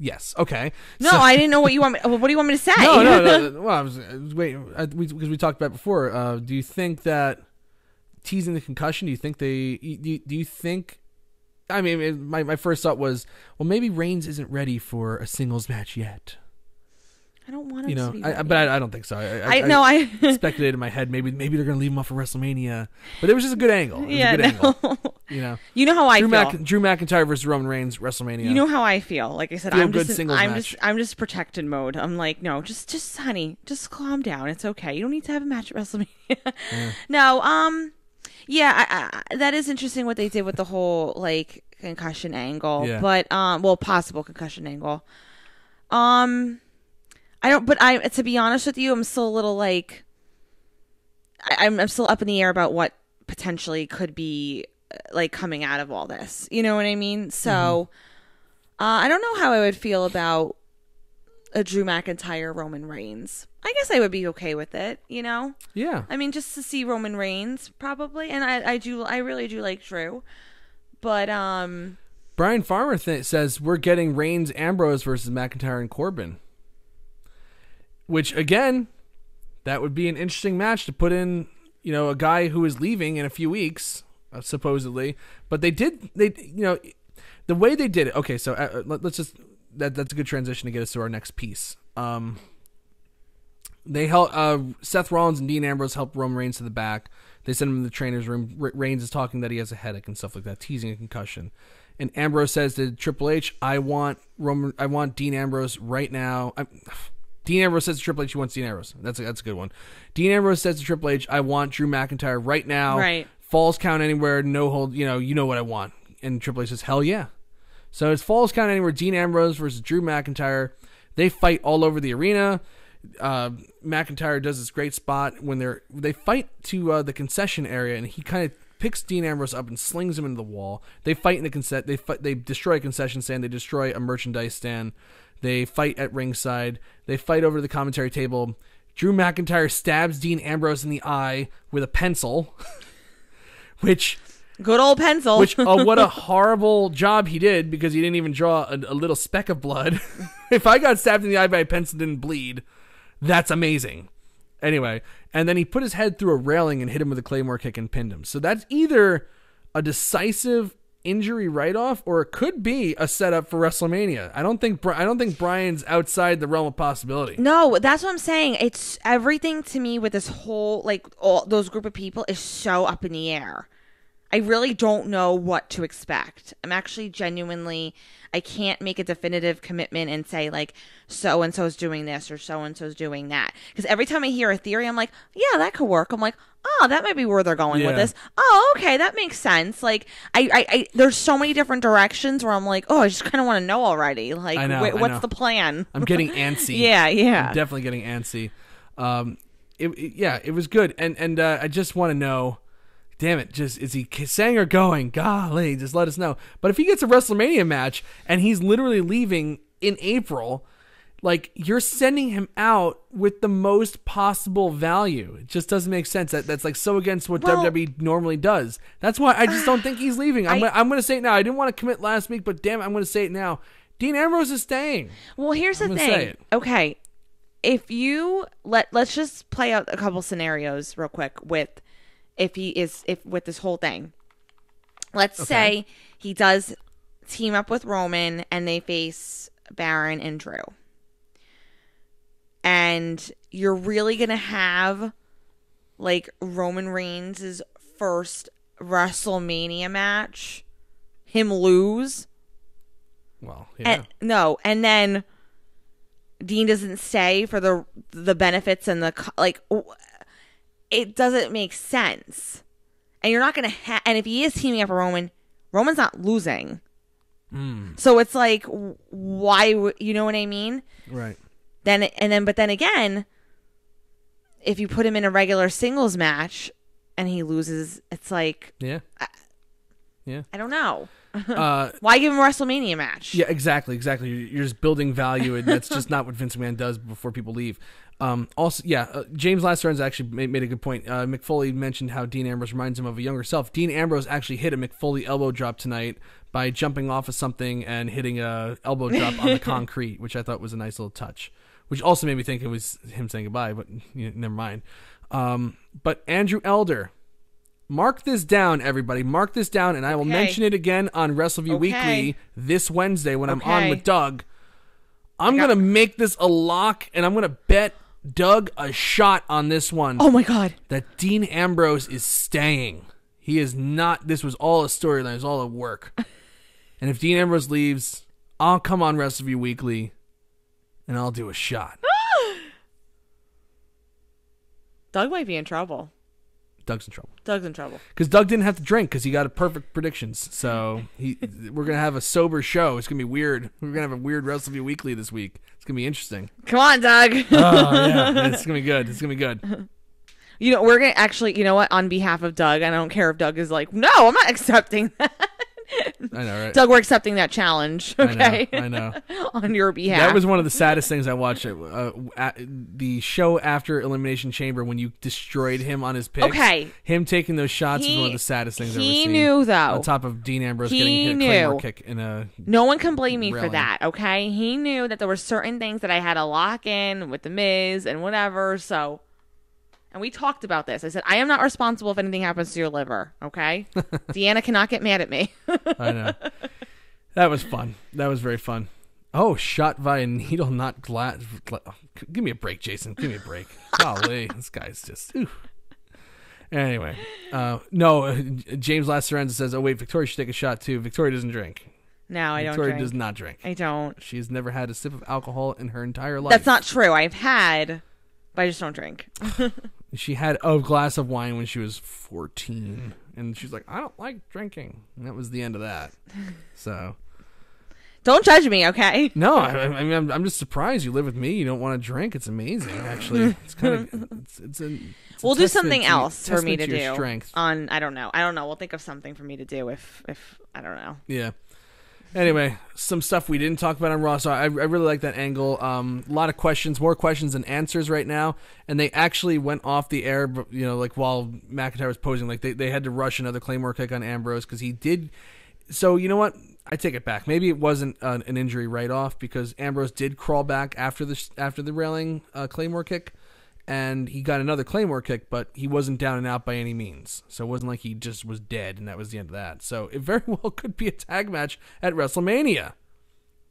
Yes, okay. No, I didn't know what you want me. What do you want me to say? No. Well, I was waiting because we talked about it before. Do you think that teasing the concussion? Do you think do you think? I mean, my first thought was, well, maybe Reigns isn't ready for a singles match yet. I don't want him to be ready. But I don't think so. I speculated in my head maybe they're going to leave him off for WrestleMania, but it was just a good angle. Angle. You know how I feel. Drew McIntyre versus Roman Reigns WrestleMania. You know how I feel. Like I said, I'm just protected mode. I'm like, no, just honey, just calm down. It's okay. You don't need to have a match at WrestleMania. Yeah. No, yeah, that is interesting what they did with the whole like concussion angle, but possible concussion angle. To be honest with you, I'm still a little like, I'm still up in the air about what potentially could be like coming out of all this. You know what I mean? So, I don't know how I would feel about a Drew McIntyre Roman Reigns. I guess I would be okay with it, you know? Yeah. I mean, just to see Roman Reigns probably, and I really do like Drew, but Brian Farmer says we're getting Reigns Ambrose versus McIntyre and Corbin. Which, again, that would be an interesting match to put in, you know, a guy who is leaving in a few weeks, supposedly. But the way they did it. Okay, so let's just, that's a good transition to get us to our next piece. They helped, Seth Rollins and Dean Ambrose helped Roman Reigns to the back. They sent him in the trainer's room. Reigns is talking that he has a headache and stuff like that, teasing a concussion. And Ambrose says to Triple H, I want Dean Ambrose right now. Dean Ambrose says to Triple H he wants Dean Ambrose. That's a good one. Dean Ambrose says to Triple H, I want Drew McIntyre right now. Right. Falls count anywhere, no hold, you know what I want. And Triple H says, hell yeah. So it's Falls count anywhere, Dean Ambrose versus Drew McIntyre. They fight all over the arena. McIntyre does this great spot when they fight to the concession area, and he kind of picks Dean Ambrose up and slings him into the wall. They fight in the they destroy a concession stand, they destroy a merchandise stand. They fight at ringside. They fight over the commentary table. Drew McIntyre stabs Dean Ambrose in the eye with a pencil, which... Good old pencil. Which, what a horrible job he did, because he didn't even draw a little speck of blood. If I got stabbed in the eye by a pencil and didn't bleed, that's amazing. Anyway, and then he put his head through a railing and hit him with a Claymore kick and pinned him. So that's either a decisive injury write-off, or it could be a setup for WrestleMania. I don't think Brian's outside the realm of possibility. No, that's what I'm saying. It's everything to me with this whole, like, all those group of people is so up in the air. I really don't know what to expect. I'm actually genuinely, I can't make a definitive commitment and say, like, so-and-so's doing this or so-and-so's doing that. Because every time I hear a theory, I'm like, yeah, that could work. I'm like, oh, that might be where they're going with this. Oh, okay, that makes sense. Like, I there's so many different directions where I'm like, oh, I just kind of want to know already. Like, what's the plan? I'm getting antsy. Yeah. I'm definitely getting antsy. It was good. And I just want to know, damn it, just is he saying or going? Golly, just let us know. But if he gets a WrestleMania match and he's literally leaving in April, like, you're sending him out with the most possible value. It just doesn't make sense. That's like so against what WWE normally does. That's why I just don't think he's leaving. I'm going to say it now. I didn't want to commit last week, but damn it, I'm going to say it now. Dean Ambrose is staying. Well, here's the thing. Okay, if you let's just play out a couple scenarios real quick with with this whole thing. Let's say he does team up with Roman and they face Baron and Drew. And you're really going to have like Roman Reigns' first WrestleMania match, him lose. Well, yeah. And then Dean doesn't stay for the benefits and it doesn't make sense. And you're not going to and if he is teaming up with Roman's not losing. So it's like, why, you know what I mean? Right. But then again, if you put him in a regular singles match and he loses, it's like, yeah. I don't know. Why give him a WrestleMania match? Yeah, exactly. You're just building value, and that's just not what Vince McMahon does before people leave. Also, James Lasseren's actually made a good point. Mick Foley mentioned how Dean Ambrose reminds him of a younger self. Dean Ambrose actually hit a Mick Foley elbow drop tonight by jumping off of something and hitting a elbow drop on the concrete, which I thought was a nice little touch. Which also made me think it was him saying goodbye, but never mind. But Andrew Elder. Mark this down, everybody. Mark this down, and I will mention it again on Wrestleview Weekly this Wednesday when I'm on with Doug. I'm going to make this a lock, and I'm going to bet Doug a shot on this one. Oh, my God. That Dean Ambrose is staying. He is not. This was all a storyline. It was all a work. And if Dean Ambrose leaves, I'll come on Wrestleview Weekly, and I'll do a shot. Doug might be in trouble. Doug's in trouble. Because Doug didn't have to drink because he got a perfect predictions. So we're going to have a sober show. It's going to be weird. We're going to have a weird Wrestleview Weekly this week. It's going to be interesting. Come on, Doug. Oh, yeah. It's going to be good. It's going to be good. We're going to actually, you know what? On behalf of Doug, I don't care if Doug is like, no, I'm not accepting that. I know, right? Doug, we're accepting that challenge, okay? I know. On your behalf. That was one of the saddest things I watched. The show after Elimination Chamber when you destroyed him on his picks. Okay. Him taking those shots was one of the saddest things I've ever seen. He knew, though. On top of Dean Ambrose getting hit a Claymore kick in a No one can blame me railing. for that, okay? He knew that there were certain things that I had to lock in with The Miz and whatever, so... And we talked about this. I said, I am not responsible if anything happens to your liver, okay? Deanna cannot get mad at me. I know. That was fun. That was very fun. Oh, shot via needle, not glass. Give me a break, Jason. Give me a break. Golly, this guy's just... Ooh. Anyway. James Lasserenza says, oh, wait, Victoria should take a shot, too. Victoria doesn't drink. No, I don't Victoria drink. does not drink. I don't. She has never had a sip of alcohol in her entire life. That's not true. I've had, but I just don't drink. She had a glass of wine when she was 14, and she's like, I don't like drinking. And that was the end of that. So, don't judge me, okay? No, I mean, I'm just surprised you live with me. You don't want to drink. It's amazing, actually. It's kind of. We'll do something else for me to your do. Strength. I don't know. We'll think of something for me to do if I don't know. Yeah. Anyway, some stuff we didn't talk about on Raw, so I really like that angle. A lot of questions, more questions than answers right now, and they actually went off the air, like while McIntyre was posing, like they had to rush another Claymore kick on Ambrose because he did. So you know what? I take it back. Maybe it wasn't an injury right off because Ambrose did crawl back after the railing Claymore kick. And he got another Claymore kick, but he wasn't down and out by any means. So it wasn't like he just was dead, and that was the end of that. So it very well could be a tag match at WrestleMania.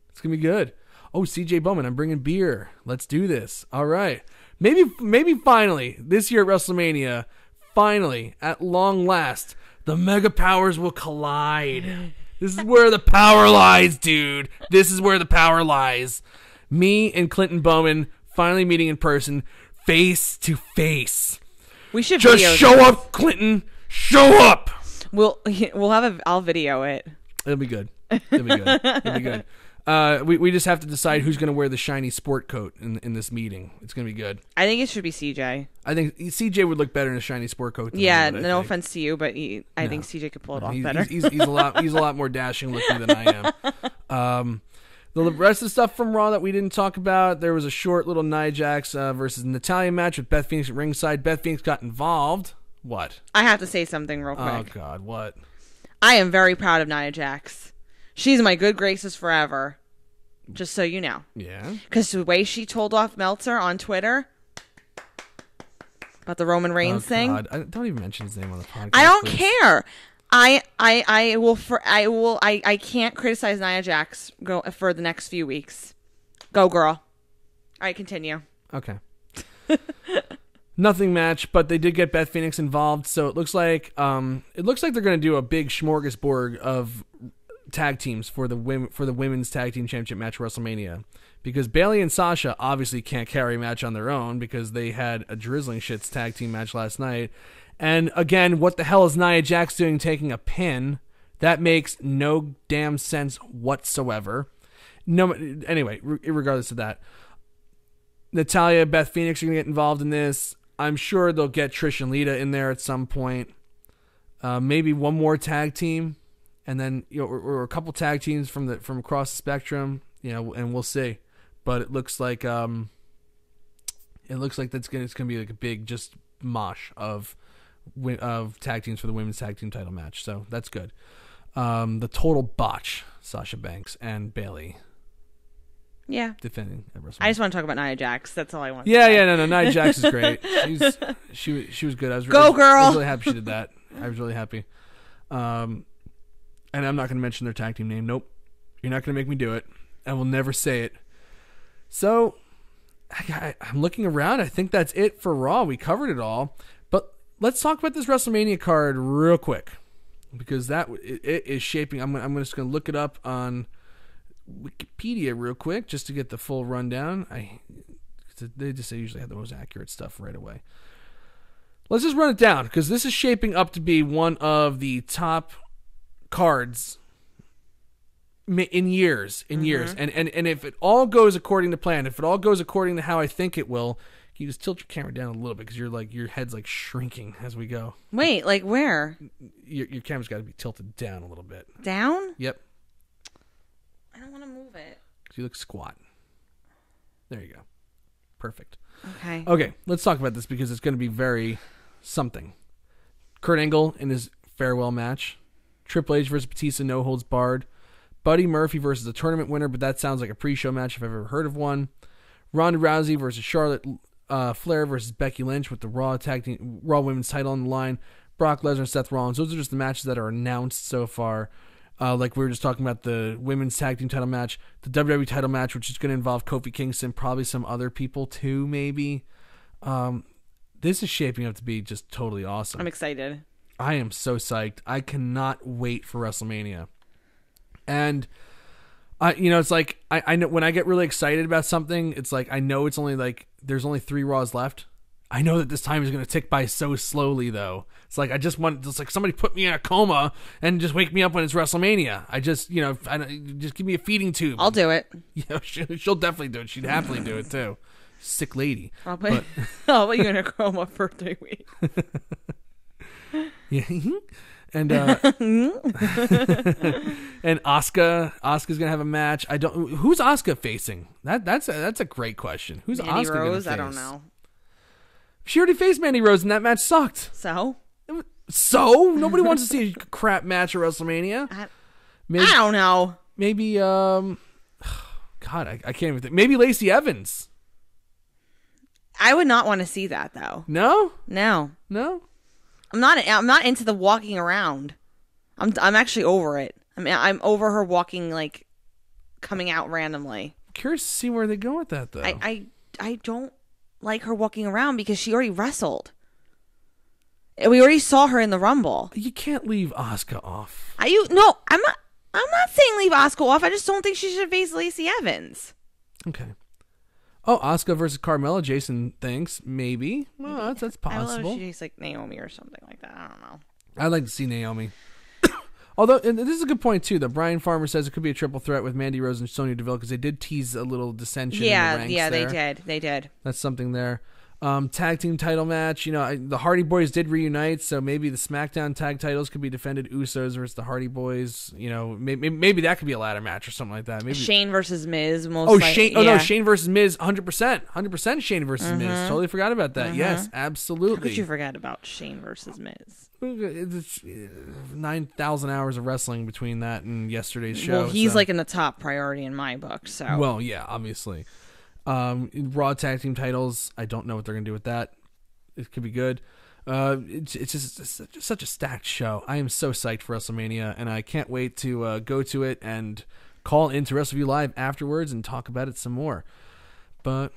It's going to be good. Oh, CJ Bowman, I'm bringing beer. Let's do this. All right. Maybe finally, this year at WrestleMania, finally, at long last, the mega powers will collide. This is where the power lies, dude. This is where the power lies. Me and Clinton Bowman finally meeting in person. Face to face. We should just show up, Clinton. Show up. I'll video it. It'll be good. We just have to decide who's going to wear the shiny sport coat in this meeting. It's going to be good. I think it should be CJ. I think CJ would look better in a shiny sport coat. Than no offense to you, but I think CJ could pull it off better. He's a lot more dashing looking than I am. The rest of the stuff from Raw that we didn't talk about, there was a short little Nia Jax versus Natalya match with Beth Phoenix at ringside. Beth Phoenix got involved. What? I have to say something real quick. Oh, God, what? I am very proud of Nia Jax. She's my good graces forever. Just so you know. Yeah? Because the way she told off Meltzer on Twitter about the Roman Reigns thing. God. Don't even mention his name on the podcast. I don't care. I can't criticize Nia Jax for the next few weeks. Go girl. All right, continue. Okay. Nothing match, but they did get Beth Phoenix involved, so it looks like they're going to do a big smorgasbord of tag teams for the women's tag team championship match at WrestleMania, because Bayley and Sasha obviously can't carry a match on their own because they had a drizzling shits tag team match last night. And again, what the hell is Nia Jax doing taking a pin? That makes no damn sense whatsoever. No, anyway, regardless of that, Natalya, Beth Phoenix are going to get involved in this. I'm sure they'll get Trish and Lita in there at some point. Maybe one more tag team, and then or a couple tag teams from across the spectrum, and we'll see. But it looks like it's gonna be like a big just mosh of tag teams for the women's tag team title match. So that's good. The total botch, Sasha Banks and Bayley. Yeah. Defending at WrestleMania. I just want to talk about Nia Jax. That's all I want. No. Nia Jax is great. She was good. Go girl. I was really happy she did that. I was really happy. And I'm not going to mention their tag team name. Nope. You're not going to make me do it. I will never say it. So I'm looking around. I think that's it for Raw. We covered it all. But let's talk about this WrestleMania card real quick, because it is shaping. I'm just going to look it up on Wikipedia real quick just to get the full rundown. They usually have the most accurate stuff right away. Let's just run it down, because this is shaping up to be one of the top cards in years. And if it all goes according to plan, if it all goes according to how I think it will, you just tilt your camera down a little bit, because your head's like shrinking as we go. Wait, like where? Your camera's got to be tilted down a little bit. Down? Yep. I don't want to move it. You look squat. There you go. Perfect. Okay, let's talk about this, because it's going to be very something. Kurt Angle in his farewell match. Triple H versus Batista, no holds barred. Buddy Murphy versus a tournament winner, but that sounds like a pre-show match if I've ever heard of one. Ronda Rousey versus Charlotte Flair versus Becky Lynch with the Raw Women's title on the line. Brock Lesnar, Seth Rollins. Those are just the matches that are announced so far. Like we were just talking about the women's tag team title match, the WWE title match, which is going to involve Kofi Kingston, probably some other people too, maybe. This is shaping up to be just totally awesome. I'm excited. I am so psyched. I cannot wait for WrestleMania. And it's like I know when I get really excited about something, it's like I know it's only like there's only 3 Raws left. I know that this time is going to tick by so slowly, though. It's like I just want, just like somebody put me in a coma and just wake me up when it's WrestleMania. I just, just give me a feeding tube. I'll do it. Yeah, she'll definitely do it. She'd happily do it too. Sick lady. I'll put you in a coma for 3 weeks. Yeah, and and Asuka's gonna have a match. Who's Asuka facing? That's a great question. Who's Mandy Asuka Rose? gonna face? I don't know. She already faced Mandy Rose, and that match sucked. So nobody wants to see a crap match at WrestleMania. I don't know. Maybe God, I can't even think. Maybe Lacey Evans. I would not want to see that though. No. I'm not into the walking around. I'm actually over it. I mean, I'm over her walking, like coming out randomly. I'm curious to see where they go with that though. I don't like her walking around because she already wrestled. We already saw her in the Rumble. You can't leave Asuka off. I'm not saying leave Asuka off. I just don't think she should face Lacey Evans. Okay. Oh, Asuka versus Carmella. Jason thinks maybe. Well, that's possible. I don't know if she's like Naomi or something like that. I don't know. I'd like to see Naomi. Although, and this is a good point too, that Brian Farmer says it could be a triple threat with Mandy Rose and Sonya Deville, because they did tease a little dissension in the ranks there. They did. That's something there. Tag team title match. The Hardy Boys did reunite, so maybe the SmackDown tag titles could be defended. Usos versus the Hardy Boys. Maybe that could be a ladder match or something like that. Maybe Shane versus Miz. Shane. Oh no, Shane versus Miz. 100%. Shane versus Miz. Totally forgot about that. Yes, absolutely. How could you forget about Shane versus Miz? It's 9,000 hours of wrestling between that and yesterday's show. Well, he's like in the top priority in my book. So well, yeah, obviously. Raw tag team titles, I don't know what they're going to do with that. It could be good. It's just such a stacked show. I am so psyched for WrestleMania, and I can't wait to go to it and call into Wrestleview Live afterwards and talk about it some more. But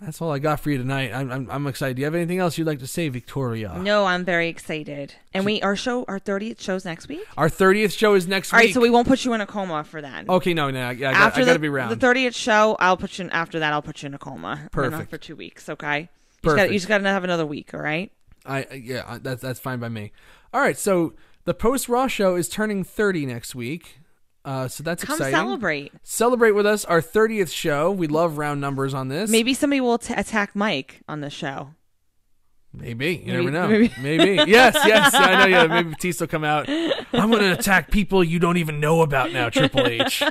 that's all I got for you tonight. I'm excited. Do you have anything else you'd like to say, Victoria? No, I'm very excited. And our 30th show's next week? Our 30th show is next week. All right, so we won't put you in a coma for that. Okay, no, I got to be around. The 30th show, after that, I'll put you in a coma. Perfect. For 2 weeks, okay? Perfect. You just got to have another week, all right? That's fine by me. All right, so the post-Raw show is turning 30 next week. So that's exciting. Come Celebrate with us our 30th show. We love round numbers on this. Maybe somebody will attack Mike on the show. Maybe. You never know. Maybe. Yes. I know. Yeah, maybe Batista will come out. I'm going to attack people you don't even know about now, Triple H.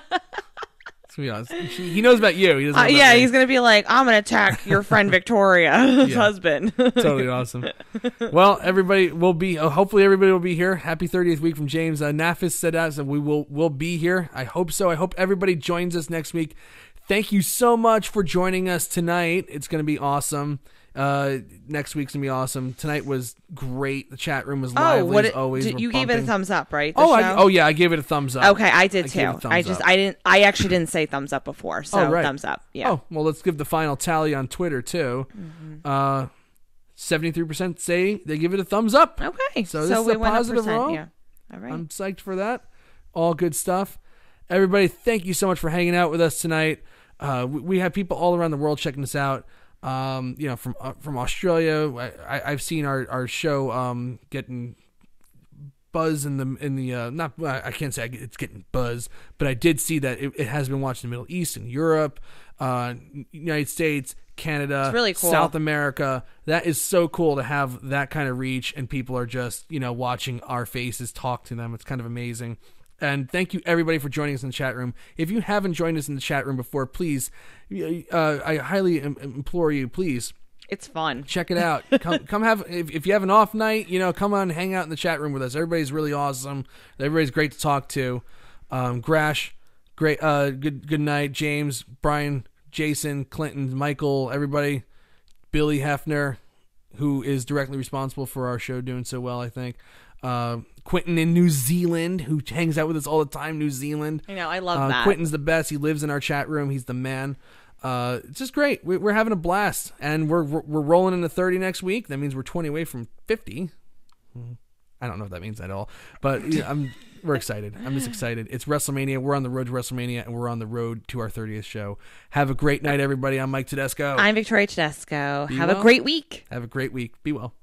To be honest, he knows about you. He doesn't know about me. He's going to be like, I'm going to attack your friend Victoria's husband. Totally awesome. Well, everybody will be, hopefully everybody will be here. Happy 30th week from James. Nafis said that, so we'll be here. I hope so. I hope everybody joins us next week. Thank you so much for joining us tonight. It's going to be awesome. Next week's going to be awesome. Tonight was great. The chat room was lively as always. You gave it a thumbs up, right? I gave it a thumbs up. Okay, I did too. I actually didn't say thumbs up before, so thumbs up. Yeah. Oh, well, let's give the final tally on Twitter too. 73% say they give it a thumbs up. Okay. So this is a positive roll. Yeah. All right. I'm psyched for that. All good stuff. Everybody, thank you so much for hanging out with us tonight. We have people all around the world checking us out. From Australia. I've seen our show getting buzz in the not I can't say it's getting buzz, but I did see that it has been watched in the Middle East and Europe, United States, Canada, it's really cool. South America. That is so cool to have that kind of reach, and people are just watching our faces talk to them. It's kind of amazing. And thank you, everybody, for joining us in the chat room. If you haven't joined us in the chat room before, please, I highly implore you, please. It's fun. Check it out. Come have, if you have an off night, come on, hang out in the chat room with us. Everybody's really awesome. Everybody's great to talk to. Grash, great. Good night, James, Brian, Jason, Clinton, Michael, everybody. Billy Hefner, who is directly responsible for our show doing so well, I think. Quentin in New Zealand, who hangs out with us all the time, New Zealand. I know, I love that. Quentin's the best. He lives in our chat room. He's the man. It's just great. We're having a blast, and we're rolling into 30 next week. That means we're 20 away from 50. I don't know if that means at all, but we're excited. I'm just excited. It's WrestleMania. We're on the road to WrestleMania, and we're on the road to our 30th show. Have a great night, everybody. I'm Mike Tedesco. I'm Victoria Tedesco. Be Have well. a great week. Have a great week. Be well.